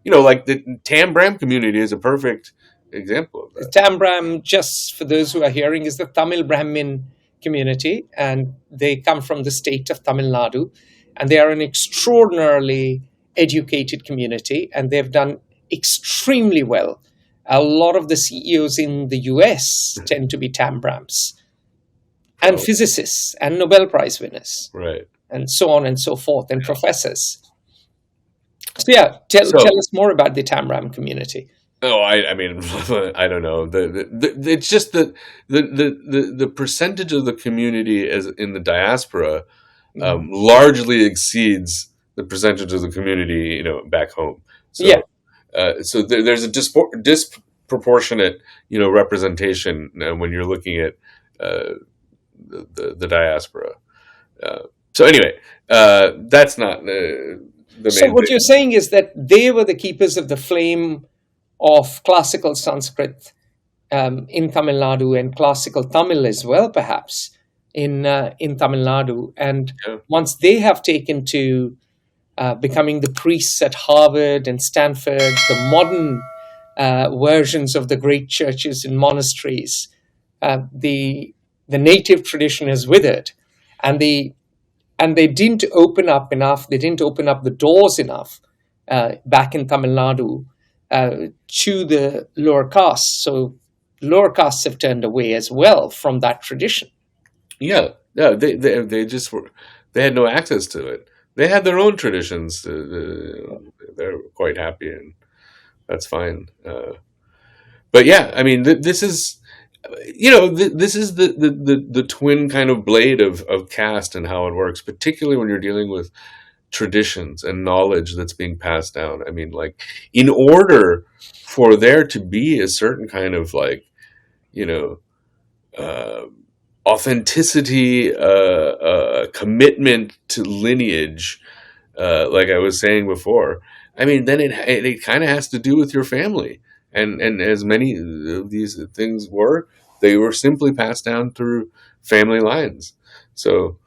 [SPEAKER 2] like the Tam Bram community is a perfect example of that.
[SPEAKER 1] Tambram, just for those who are hearing, is the Tamil Brahmin community, and they come from the state of Tamil Nadu, and they are an extraordinarily educated community, and they've done extremely well. A lot of the CEOs in the US tend to be Tambrams, and
[SPEAKER 2] Oh,
[SPEAKER 1] physicists, and Nobel Prize winners,
[SPEAKER 2] right.
[SPEAKER 1] and so on and so forth, and professors. So yeah, tell
[SPEAKER 2] So,
[SPEAKER 1] us more about the Tambram community.
[SPEAKER 2] I mean, I don't know. It's just the percentage of the community as in the diaspora largely exceeds the percentage of the community, back home.
[SPEAKER 1] Yeah,
[SPEAKER 2] So there's a disproportionate, representation when you're looking at the diaspora. So anyway, that's not the
[SPEAKER 1] so
[SPEAKER 2] main
[SPEAKER 1] what
[SPEAKER 2] thing.
[SPEAKER 1] you're saying is that they were the keepers of the flame of classical Sanskrit in Tamil Nadu, and classical Tamil as well, perhaps in Tamil Nadu. And
[SPEAKER 2] Yeah.
[SPEAKER 1] once they have taken to becoming the priests at Harvard and Stanford, the modern versions of the great churches and monasteries, the native tradition has withered, and they didn't open up enough. They didn't open up the doors enough back in Tamil Nadu to the lower castes. So lower castes have turned away as well from that tradition.
[SPEAKER 2] Yeah, yeah. They just were. They had no access to it. They had their own traditions. They're quite happy, and that's fine. But yeah, I mean, this is, this is the twin kind of blade of caste and how it works, particularly when you're dealing with traditions and knowledge that's being passed down. I mean, like, in order for there to be a certain kind of, like, you know, uh, authenticity, commitment to lineage, like I was saying before. I mean, then it kind of has to do with your family, and as many of these things were, they were simply passed down through family lines. So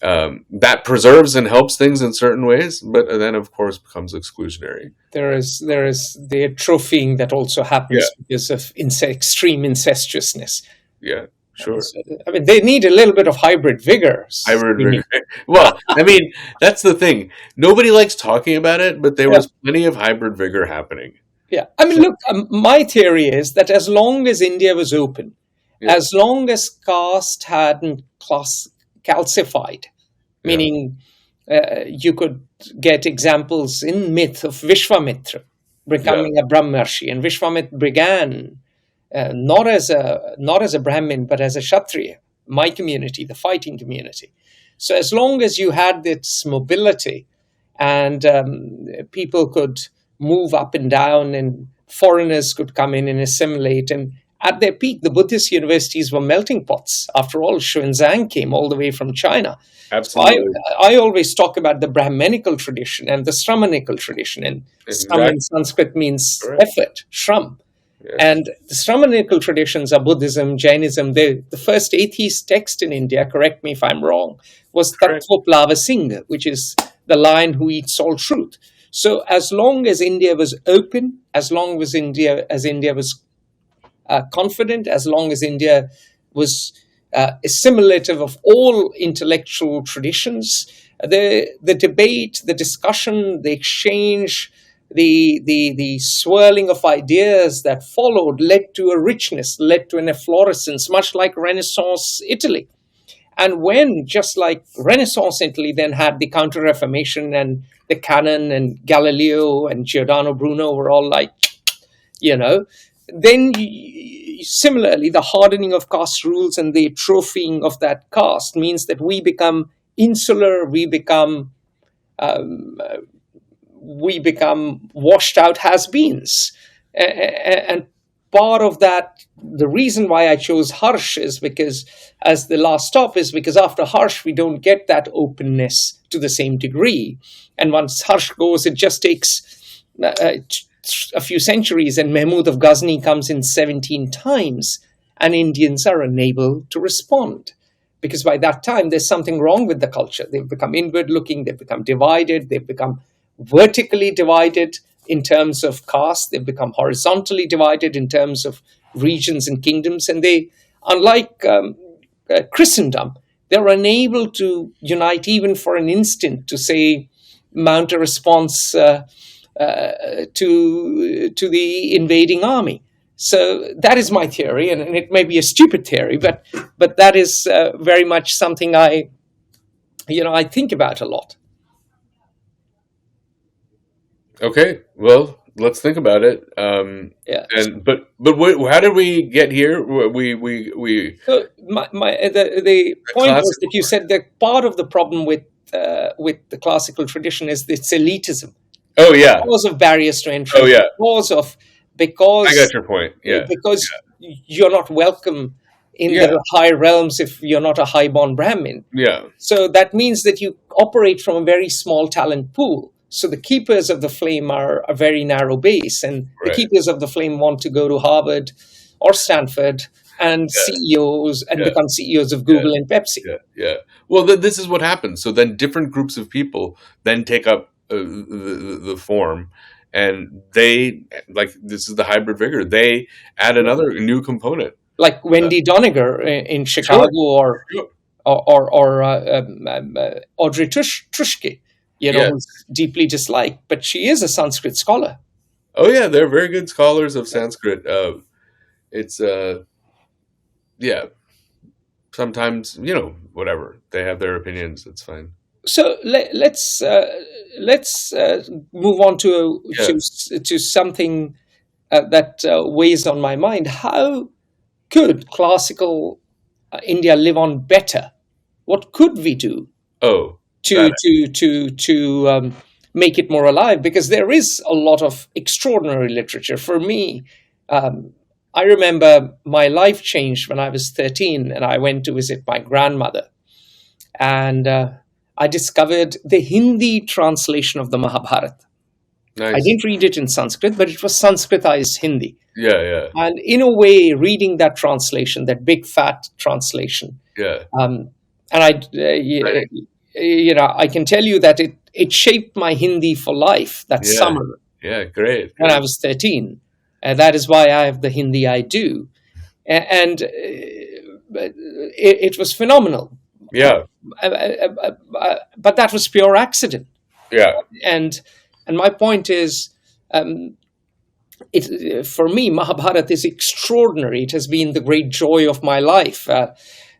[SPEAKER 2] that preserves and helps things in certain ways, but then of course becomes exclusionary.
[SPEAKER 1] There is the atrophying that also
[SPEAKER 2] Yeah,
[SPEAKER 1] happens because of extreme incestuousness.
[SPEAKER 2] yeah, sure.
[SPEAKER 1] So, I mean, they need a little bit of hybrid vigor.
[SPEAKER 2] Hybrid
[SPEAKER 1] We need-
[SPEAKER 2] vigor. Well, I mean, that's the thing. Nobody likes talking about it, but there
[SPEAKER 1] Yeah,
[SPEAKER 2] was plenty of hybrid vigor happening.
[SPEAKER 1] yeah. I mean, look, my theory is that as long as India was open,
[SPEAKER 2] Yeah,
[SPEAKER 1] as long as caste hadn't calcified,
[SPEAKER 2] yeah,
[SPEAKER 1] meaning you could get examples in myth of Vishwamitra
[SPEAKER 2] yeah,
[SPEAKER 1] becoming a Brahmarshi, and Vishwamitra began not as a Brahmin but as a Kshatriya, my community, the fighting community. So as long as you had this mobility, and people could move up and down, and foreigners could come in and assimilate, and at their peak, the Buddhist universities were melting pots. After all, Xuanzang came all the way from China. So
[SPEAKER 2] absolutely.
[SPEAKER 1] I always talk about the Brahmanical tradition and the Shramanical tradition. And Shram in
[SPEAKER 2] Exactly.
[SPEAKER 1] Sanskrit means
[SPEAKER 2] Correct.
[SPEAKER 1] effort, Shram.
[SPEAKER 2] Yes,
[SPEAKER 1] And the Shramanical traditions are Buddhism, Jainism. The first atheist text in India, correct me if I'm wrong, was
[SPEAKER 2] correct.
[SPEAKER 1] Tattvoplava Singh, which is the lion who eats all truth. So as long as India was open, as long as India was confident, as long as India was assimilative of all intellectual traditions, the debate, the discussion, the exchange the swirling of ideas that followed led to a richness, led to an efflorescence, much like Renaissance Italy. And when, just like Renaissance Italy then had the Counter Reformation and the canon, and Galileo and Giordano Bruno were all like, you know, then similarly, the hardening of caste rules and the atrophying of that caste means that we become insular, we become washed out has-beens. And part of that, the reason why I chose Harsh is because, as the last stop, is because after Harsh, we don't get that openness to the same degree. And once Harsh goes, it just takes a few centuries, and Mahmud of Ghazni comes in 17 times, and Indians are unable to respond. Because by that time, there's something wrong with the culture. They've become inward-looking, they've become divided, they've become vertically divided in terms of caste, they've become horizontally divided in terms of regions and kingdoms, and they, unlike Christendom, they're unable to unite even for an instant to, say, mount a response to the invading army. So that is my theory, and it may be a stupid theory, but that is very much something I think about a lot.
[SPEAKER 2] Okay, well, let's think about it.
[SPEAKER 1] Yeah.
[SPEAKER 2] And but how did we get here? We
[SPEAKER 1] So the point was that you said that part of the problem with the classical tradition is its elitism.
[SPEAKER 2] Oh yeah,
[SPEAKER 1] Because of barriers to entry.
[SPEAKER 2] Oh yeah,
[SPEAKER 1] because
[SPEAKER 2] I got your point. Yeah,
[SPEAKER 1] because you're not welcome in
[SPEAKER 2] Yeah.
[SPEAKER 1] the high realms if you're not a high-born Brahmin.
[SPEAKER 2] yeah,
[SPEAKER 1] So that means that you operate from a very small talent pool. So the keepers of the flame are a very narrow base, and the
[SPEAKER 2] Right.
[SPEAKER 1] keepers of the flame want to go to Harvard or Stanford and CEOs and
[SPEAKER 2] Yeah.
[SPEAKER 1] become CEOs of Google and Pepsi.
[SPEAKER 2] yeah. Well, this is what happens. So then different groups of people then take up the form, and they, like, this is the hybrid vigor. They add another new component.
[SPEAKER 1] Like Wendy Doniger in Chicago, or
[SPEAKER 2] Sure.
[SPEAKER 1] Audrey Trushke,
[SPEAKER 2] Yeah.
[SPEAKER 1] who's deeply disliked, but she is a Sanskrit scholar.
[SPEAKER 2] Oh yeah, they're very good scholars of Sanskrit. It's yeah. Sometimes whatever, they have their opinions. It's fine.
[SPEAKER 1] So let's move on to something that weighs on my mind. How could classical India live on better? What could we do
[SPEAKER 2] Oh,
[SPEAKER 1] to make it more alive? Because there is a lot of extraordinary literature. For me, I remember my life changed when I was 13, and I went to visit my grandmother, and I discovered the Hindi translation of the Mahabharata.
[SPEAKER 2] nice.
[SPEAKER 1] I didn't read it in Sanskrit, but it was Sanskritized Hindi.
[SPEAKER 2] Yeah.
[SPEAKER 1] And in a way, reading that translation, that big fat translation,
[SPEAKER 2] Yeah.
[SPEAKER 1] and I can tell you that it shaped my Hindi for life that
[SPEAKER 2] Yeah.
[SPEAKER 1] summer
[SPEAKER 2] Yeah. Great.
[SPEAKER 1] when I was 13. And that is why I have the Hindi I do. And it was phenomenal.
[SPEAKER 2] Yeah.
[SPEAKER 1] But that was pure accident.
[SPEAKER 2] Yeah.
[SPEAKER 1] And my point is, for me, Mahabharata is extraordinary. It has been the great joy of my life.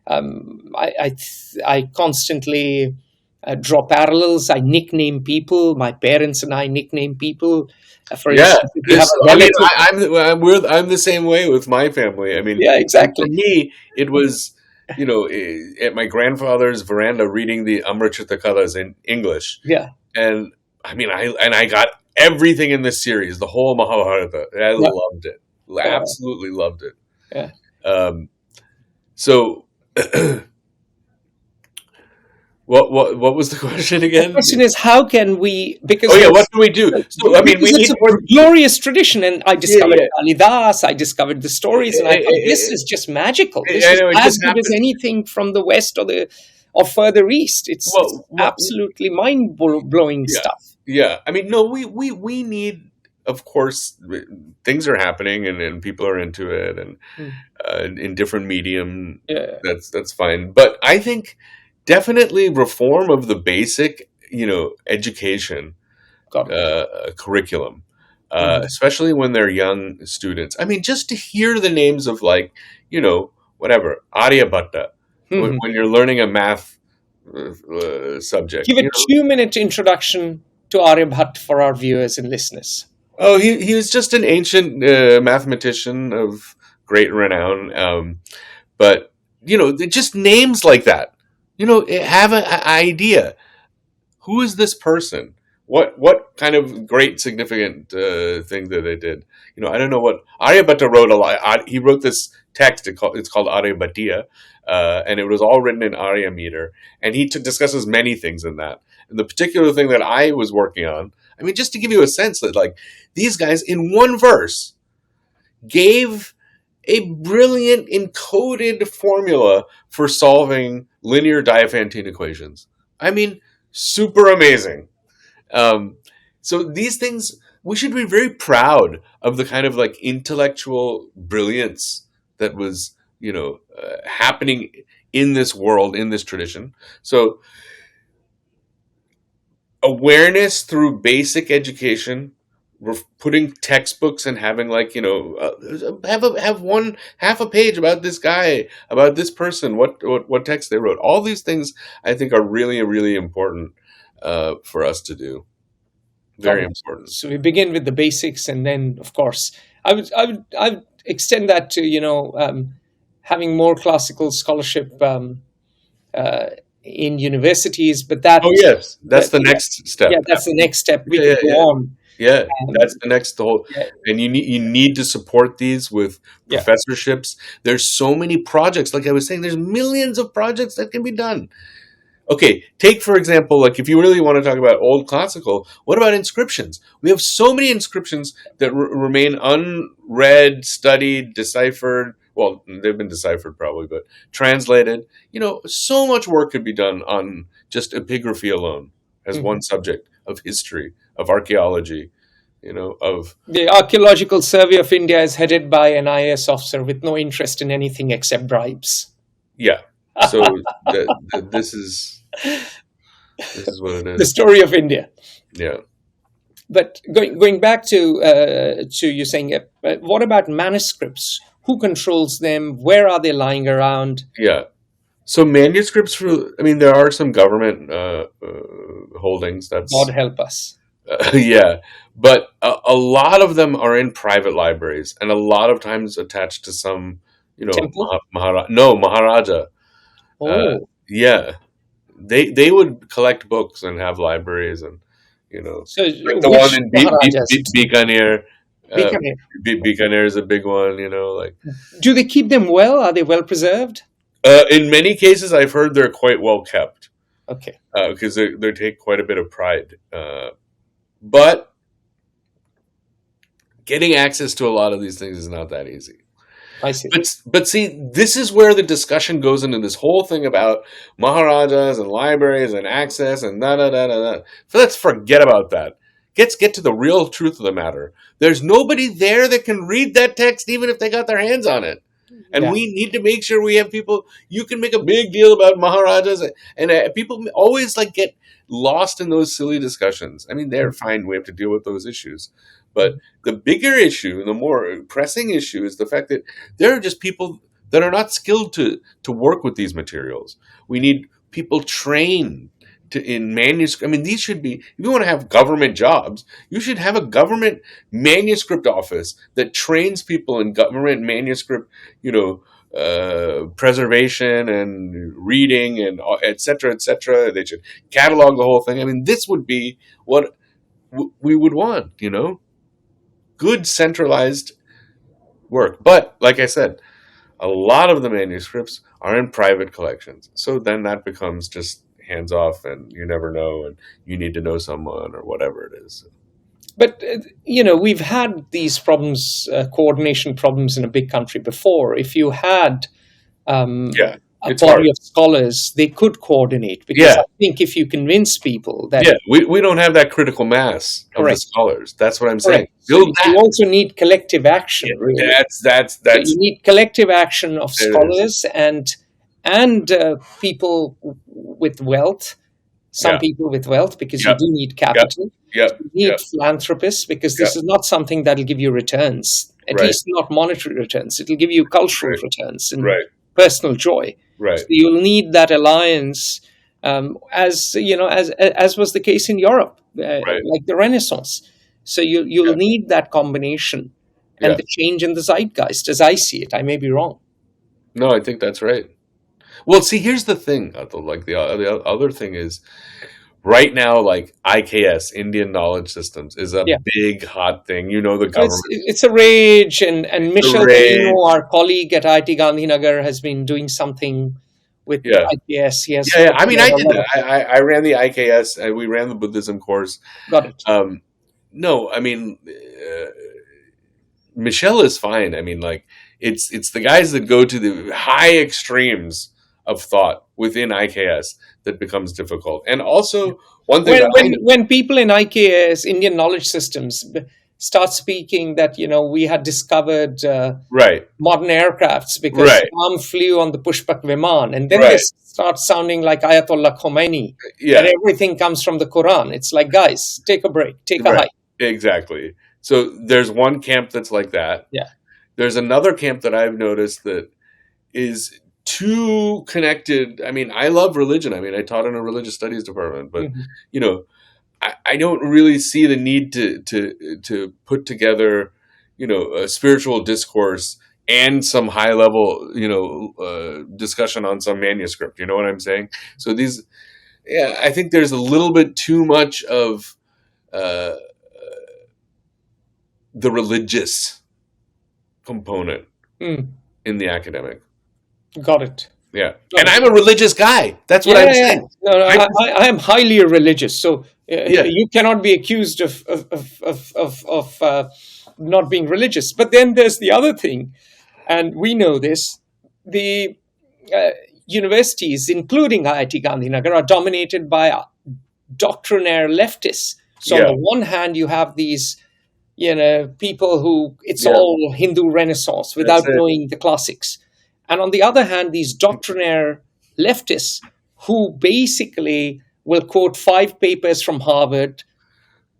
[SPEAKER 1] I constantly draw parallels. I nickname people. My parents and I nickname people. For instance, if you have a relative,
[SPEAKER 2] I'm the same way with my family. I mean,
[SPEAKER 1] yeah, exactly.
[SPEAKER 2] For me, it was at my grandfather's veranda reading the Amrita Katha's in English.
[SPEAKER 1] Yeah.
[SPEAKER 2] And I mean, I got everything in this series, the whole Mahabharata. And I loved it. Absolutely loved it.
[SPEAKER 1] Yeah.
[SPEAKER 2] So, what was the question again?
[SPEAKER 1] The question is, how can we? Because
[SPEAKER 2] what do we do? So, I mean, we need
[SPEAKER 1] a glorious tradition, and I discovered Kalidas. I discovered the stories, and I thought this is just magical. This is as good as anything from the West or further east. It's absolutely mind-blowing stuff.
[SPEAKER 2] Yeah, I mean, no, we need, of course, things are happening, and people are into it, and in different medium.
[SPEAKER 1] Yeah.
[SPEAKER 2] That's fine. But I think definitely reform of the basic, education
[SPEAKER 1] Got it.
[SPEAKER 2] curriculum,
[SPEAKER 1] Mhm.
[SPEAKER 2] especially when they're young students. I mean, just to hear the names of, like, whatever, Aryabhatta,
[SPEAKER 1] Mhm.
[SPEAKER 2] when you're learning a math subject.
[SPEAKER 1] Give a 2-minute introduction to Aryabhat for our viewers and listeners.
[SPEAKER 2] Oh, he was just an ancient mathematician of great renown. But just names like that. Have an idea. Who is this person? What kind of great significant thing that they did? I don't know what Aryabhatta wrote a lot. He wrote this text. It's called Aryabhatiya, and it was all written in Arya meter. And he discusses many things in that. And the particular thing that I was working on, I mean, just to give you a sense that, like, these guys in one verse gave a brilliant encoded formula for solving linear Diophantine equations. I mean, super amazing. Um, so these things, we should be very proud of the kind of, like, intellectual brilliance that was, happening in this world, in this tradition. So awareness through basic education, we're putting textbooks and having, like, have one half a page about this guy, about this person, what text they wrote. All these things I think are really, really important for us to do.
[SPEAKER 1] All
[SPEAKER 2] Very
[SPEAKER 1] right.
[SPEAKER 2] important.
[SPEAKER 1] So we begin with the basics, and then, of course, I would extend that to having more classical scholarship uh, in universities. But
[SPEAKER 2] Oh
[SPEAKER 1] that,
[SPEAKER 2] yes, that's
[SPEAKER 1] but
[SPEAKER 2] the
[SPEAKER 1] yeah,
[SPEAKER 2] next step.
[SPEAKER 1] yeah, that's the next step. We
[SPEAKER 2] Yeah,
[SPEAKER 1] could
[SPEAKER 2] yeah,
[SPEAKER 1] go
[SPEAKER 2] yeah.
[SPEAKER 1] on.
[SPEAKER 2] Yeah, that's
[SPEAKER 1] Um,
[SPEAKER 2] the next whole,
[SPEAKER 1] yeah,
[SPEAKER 2] and you need to support these with
[SPEAKER 1] yeah.
[SPEAKER 2] professorships. There's so many projects, like I was saying. There's millions of projects that can be done. Okay, take for example, like, if you really want to talk about old classical, what about inscriptions? We have so many inscriptions that remain unread, studied, deciphered. Well, they've been deciphered probably, but translated. So much work could be done on just epigraphy alone as one
[SPEAKER 1] Mhm.
[SPEAKER 2] subject of history, of archaeology, of
[SPEAKER 1] The Archaeological Survey of India is headed by an IAS officer with no interest in anything except bribes.
[SPEAKER 2] yeah. So this is what it
[SPEAKER 1] The
[SPEAKER 2] is.
[SPEAKER 1] story of India.
[SPEAKER 2] Yeah.
[SPEAKER 1] But going back to you saying, what about manuscripts? Who controls them? Where are they lying around?
[SPEAKER 2] Yeah. So manuscripts I mean, there are some government holdings.
[SPEAKER 1] God
[SPEAKER 2] That's
[SPEAKER 1] help us.
[SPEAKER 2] yeah, but a lot of them are in private libraries, and a lot of times attached to some,
[SPEAKER 1] Temple.
[SPEAKER 2] Maharaja. Uh,
[SPEAKER 1] Oh,
[SPEAKER 2] yeah, they would collect books and have libraries, and
[SPEAKER 1] so
[SPEAKER 2] like the one
[SPEAKER 1] which
[SPEAKER 2] in
[SPEAKER 1] Maharajas?
[SPEAKER 2] Bikaner. Uh,
[SPEAKER 1] Bikaner.
[SPEAKER 2] Bikaner is a big one. Like,
[SPEAKER 1] Do they keep them well? Are they well preserved?
[SPEAKER 2] in many cases, I've heard they're quite well kept
[SPEAKER 1] Okay,
[SPEAKER 2] because they take quite a bit of pride. But getting access to a lot of these things is not that easy.
[SPEAKER 1] I see.
[SPEAKER 2] But see, this is where the discussion goes into this whole thing about Maharajas and libraries and access and da da da da da. So let's forget about that. Let's get to the real truth of the matter. There's nobody there that can read that text, even if they got their hands on it. And
[SPEAKER 1] Yeah.
[SPEAKER 2] we need to make sure we have people. You can make a big deal about Maharajas, and people always, like, get lost in those silly discussions. I mean, they're fine. We have to deal with those issues. But the bigger issue, the more pressing issue, is the fact that there are just people that are not skilled to work with these materials. We need people trained in manuscript. I mean, these should be, if you want to have government jobs, you should have a government manuscript office that trains people in government manuscript, preservation and reading and et cetera, et cetera. They should catalog the whole thing. I mean, this would be what we would want, good centralized work. But like I said, a lot of the manuscripts are in private collections. So then that becomes just hands off, and you never know, and you need to know someone or whatever it is.
[SPEAKER 1] But we've had these problems, coordination problems in a big country before. If you had
[SPEAKER 2] Yeah,
[SPEAKER 1] a
[SPEAKER 2] it's hard.
[SPEAKER 1] body of scholars, they could coordinate. Because
[SPEAKER 2] Yeah,
[SPEAKER 1] I think if you convince people that
[SPEAKER 2] yeah. We don't have that critical mass of the
[SPEAKER 1] correct,
[SPEAKER 2] scholars. That's what I'm saying.
[SPEAKER 1] correct. So
[SPEAKER 2] Build
[SPEAKER 1] you
[SPEAKER 2] that.
[SPEAKER 1] also need collective
[SPEAKER 2] Yeah,
[SPEAKER 1] action, really. So you
[SPEAKER 2] that's
[SPEAKER 1] need collective action of
[SPEAKER 2] it is.
[SPEAKER 1] scholars and people with wealth some people with wealth, because you
[SPEAKER 2] Yep.
[SPEAKER 1] do need
[SPEAKER 2] Yep.
[SPEAKER 1] capital.
[SPEAKER 2] Yep.
[SPEAKER 1] You need
[SPEAKER 2] Yep.
[SPEAKER 1] philanthropists, because
[SPEAKER 2] Yep.
[SPEAKER 1] this is not something that'll give you returns, at
[SPEAKER 2] Right.
[SPEAKER 1] least not monetary returns. It'll give you cultural
[SPEAKER 2] Right.
[SPEAKER 1] returns and
[SPEAKER 2] Right.
[SPEAKER 1] personal joy. So
[SPEAKER 2] Right.
[SPEAKER 1] you'll need that alliance, as you know, as was the case in Europe,
[SPEAKER 2] Right.
[SPEAKER 1] like the Renaissance. So you'll
[SPEAKER 2] Yeah.
[SPEAKER 1] need that combination and
[SPEAKER 2] Yeah.
[SPEAKER 1] the change in the zeitgeist, as I see it. I may be wrong.
[SPEAKER 2] No, I think that's right. Well, see, here's the thing, Atul. Like the other thing is, right now, like IKS, Indian Knowledge Systems, is a
[SPEAKER 1] Yeah.
[SPEAKER 2] big hot thing. You know, the
[SPEAKER 1] So
[SPEAKER 2] government.
[SPEAKER 1] it's a rage, and Michelle
[SPEAKER 2] Rage.
[SPEAKER 1] Polino, our colleague at IIT Gandhinagar, has been doing something with
[SPEAKER 2] Yeah.
[SPEAKER 1] IKS. He has
[SPEAKER 2] Yeah, yeah. I mean, I
[SPEAKER 1] a
[SPEAKER 2] did
[SPEAKER 1] lot
[SPEAKER 2] that. I ran the IKS, and we ran the Buddhism course.
[SPEAKER 1] got it.
[SPEAKER 2] No, I mean, Michelle is fine. I mean, like it's the guys that go to the high extremes of thought within IKS that becomes difficult. And also, one thing
[SPEAKER 1] When
[SPEAKER 2] that I know,
[SPEAKER 1] when people in IKS, Indian Knowledge Systems, start speaking that we had discovered
[SPEAKER 2] right,
[SPEAKER 1] modern aircrafts because
[SPEAKER 2] right,
[SPEAKER 1] Ram flew on the Pushpak Viman, and then they
[SPEAKER 2] right,
[SPEAKER 1] start sounding like Ayatollah Khomeini,
[SPEAKER 2] yeah,
[SPEAKER 1] that everything comes from the Quran. It's like, guys, take a break, take a
[SPEAKER 2] right,
[SPEAKER 1] hike.
[SPEAKER 2] exactly. So there's one camp that's like that.
[SPEAKER 1] Yeah.
[SPEAKER 2] There's another camp that I've noticed that is too connected. I mean, I love religion. I mean, I taught in a religious studies department, but
[SPEAKER 1] Mhm.
[SPEAKER 2] you know, I don't really see the need to put together, a spiritual discourse and some high level, discussion on some manuscript. You know what I'm saying? So I think there's a little bit too much of uh, the religious component
[SPEAKER 1] Mm,
[SPEAKER 2] in the academic.
[SPEAKER 1] got it.
[SPEAKER 2] Yeah,
[SPEAKER 1] Got
[SPEAKER 2] and
[SPEAKER 1] it.
[SPEAKER 2] I'm a religious guy. That's what
[SPEAKER 1] Yeah,
[SPEAKER 2] I'm
[SPEAKER 1] yeah, yeah.
[SPEAKER 2] saying.
[SPEAKER 1] No, no, I am highly religious, so
[SPEAKER 2] Yeah,
[SPEAKER 1] you cannot be accused of not being religious. But then there's the other thing, and we know this: the uh, universities, including IIT Gandhinagar, are dominated by doctrinaire leftists. So on
[SPEAKER 2] yeah,
[SPEAKER 1] the one hand, you have these, people who it's
[SPEAKER 2] yeah.
[SPEAKER 1] all Hindu Renaissance
[SPEAKER 2] That's
[SPEAKER 1] without
[SPEAKER 2] it.
[SPEAKER 1] knowing the classics. And on the other hand, these doctrinaire leftists who basically will quote 5 papers from Harvard,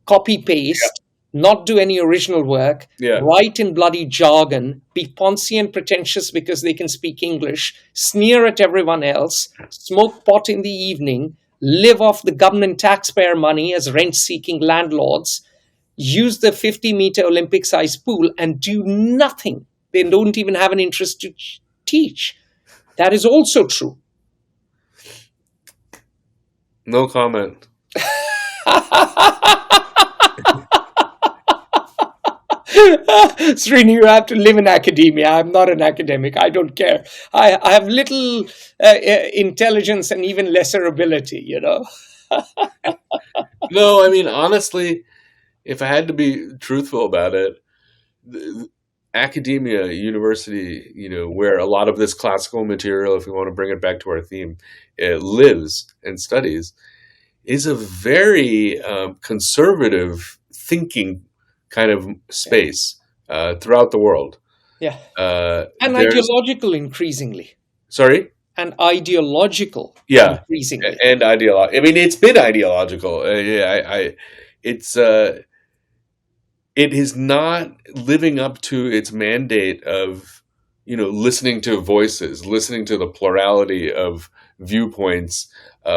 [SPEAKER 1] copy paste, not do any original work,
[SPEAKER 2] Yeah,
[SPEAKER 1] write in bloody jargon, be poncy and pretentious because they can speak English, sneer at everyone else, smoke pot in the evening, live off the government taxpayer money as rent seeking landlords, use the 50-meter Olympic sized pool, and do nothing. They don't even have an interest to teach. That is also true.
[SPEAKER 2] no comment.
[SPEAKER 1] Srini, you have to live in academia. I'm not an academic. I don't care. I have little intelligence and even lesser ability.
[SPEAKER 2] No, I mean, honestly, if I had to be truthful about it, academia, university, where a lot of this classical material, if we want to bring it back to our theme, lives and studies, is a very conservative thinking kind of space throughout the world.
[SPEAKER 1] Yeah.
[SPEAKER 2] Uh,
[SPEAKER 1] And
[SPEAKER 2] there's
[SPEAKER 1] ideological increasingly.
[SPEAKER 2] sorry,
[SPEAKER 1] And ideological
[SPEAKER 2] yeah,
[SPEAKER 1] increasingly.
[SPEAKER 2] and ideological. I mean, it's been ideological. It's it is not living up to its mandate of listening to voices, listening to the plurality of viewpoints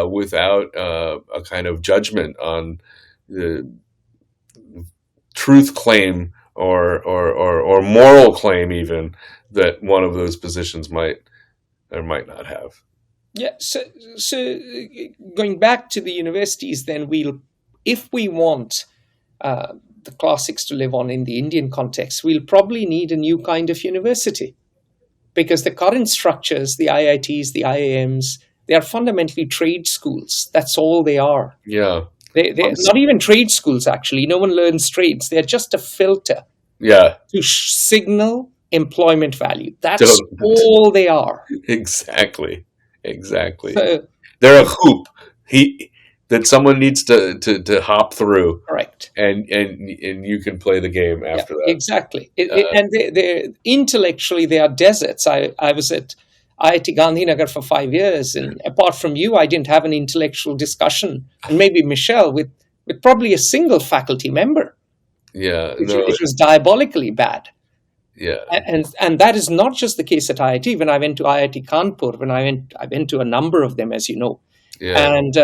[SPEAKER 2] without a kind of judgment on the truth claim or moral claim even that one of those positions might or might not have.
[SPEAKER 1] Yeah. So going back to the universities, then if we want the classics to live on in the Indian context, we'll probably need a new kind of university, because the current structures, the IITs, the IIMs, they are fundamentally trade schools. That's all they are.
[SPEAKER 2] Yeah.
[SPEAKER 1] They're not even trade schools, actually. No one learns trades. They're just a filter
[SPEAKER 2] Yeah.
[SPEAKER 1] to signal employment value. That's
[SPEAKER 2] Don't-
[SPEAKER 1] all they are.
[SPEAKER 2] Exactly.
[SPEAKER 1] So,
[SPEAKER 2] They're a hoop that someone needs to hop through,
[SPEAKER 1] correct.
[SPEAKER 2] and you can play the game after that.
[SPEAKER 1] Exactly. And they intellectually, they are deserts. I was at IIT Gandhinagar for 5 years, and apart from you, I didn't have an intellectual discussion, and maybe Michelle, with probably a single faculty member.
[SPEAKER 2] Yeah, no,
[SPEAKER 1] It was diabolically bad.
[SPEAKER 2] yeah,
[SPEAKER 1] And that is not just the case at IIT. When I went to IIT Kanpur, I went to a number of them, as you know,
[SPEAKER 2] yeah,
[SPEAKER 1] and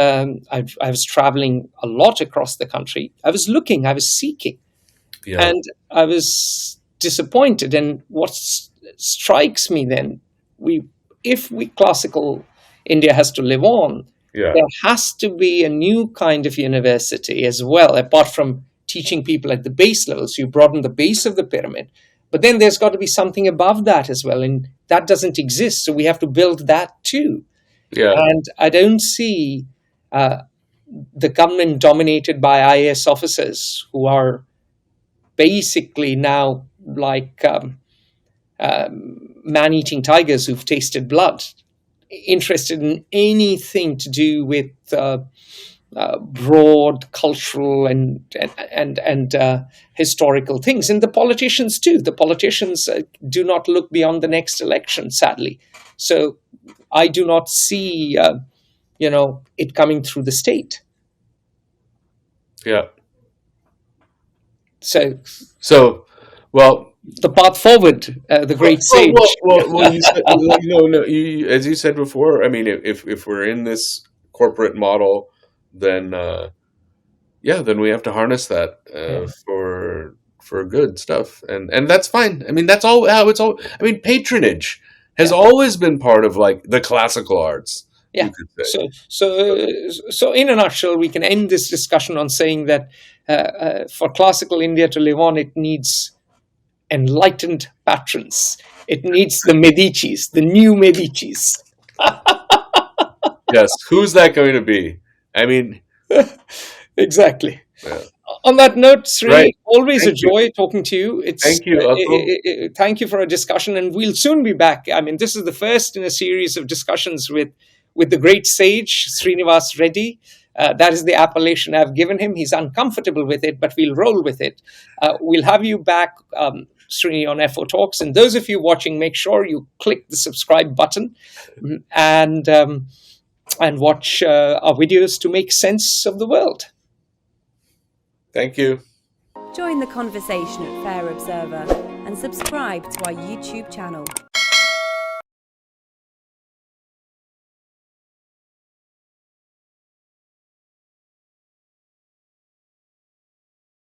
[SPEAKER 1] I was traveling a lot across the country. I was looking, I was seeking,
[SPEAKER 2] yeah,
[SPEAKER 1] and I was disappointed. And what strikes me then, if classical India has to live on,
[SPEAKER 2] yeah,
[SPEAKER 1] there has to be a new kind of university as well, apart from teaching people at the base levels. You broaden the base of the pyramid, but then there's got to be something above that as well, and that doesn't exist. So we have to build that too.
[SPEAKER 2] yeah,
[SPEAKER 1] And I don't see the government dominated by IAS officers who are basically now like man-eating tigers who've tasted blood, interested in anything to do with broad cultural and historical things. And the politicians too. The politicians do not look beyond the next election, sadly. So I do not see, it coming through the state.
[SPEAKER 2] yeah.
[SPEAKER 1] So,
[SPEAKER 2] Well,
[SPEAKER 1] the path forward, the great sage.
[SPEAKER 2] well, you said, no. As you said before, I mean, if we're in this corporate model, then then we have to harness that for good stuff, and that's fine. I mean, that's all how it's all. I mean, patronage has always been part of like the classical arts.
[SPEAKER 1] Yeah.
[SPEAKER 2] You could say.
[SPEAKER 1] So in a nutshell, we can end this discussion on saying that for classical India to live on, it needs enlightened patrons. It needs the Medicis, the new Medicis.
[SPEAKER 2] Yes, who's that going to be? I mean,
[SPEAKER 1] exactly.
[SPEAKER 2] yeah.
[SPEAKER 1] On that note, Sri,
[SPEAKER 2] Right.
[SPEAKER 1] always
[SPEAKER 2] Thank
[SPEAKER 1] a joy talking to you.
[SPEAKER 2] Thank you, Atul.
[SPEAKER 1] Thank you for a discussion, and we'll soon be back. I mean, this is the first in a series of discussions with the great sage, Srinivas Reddy. That is the appellation I've given him. He's uncomfortable with it, but we'll roll with it. We'll have you back, Srini, on FO Talks. And those of you watching, make sure you click the subscribe button and watch our videos to make sense of the world.
[SPEAKER 2] Thank you.
[SPEAKER 3] Join the conversation at Fair Observer and subscribe to our YouTube channel.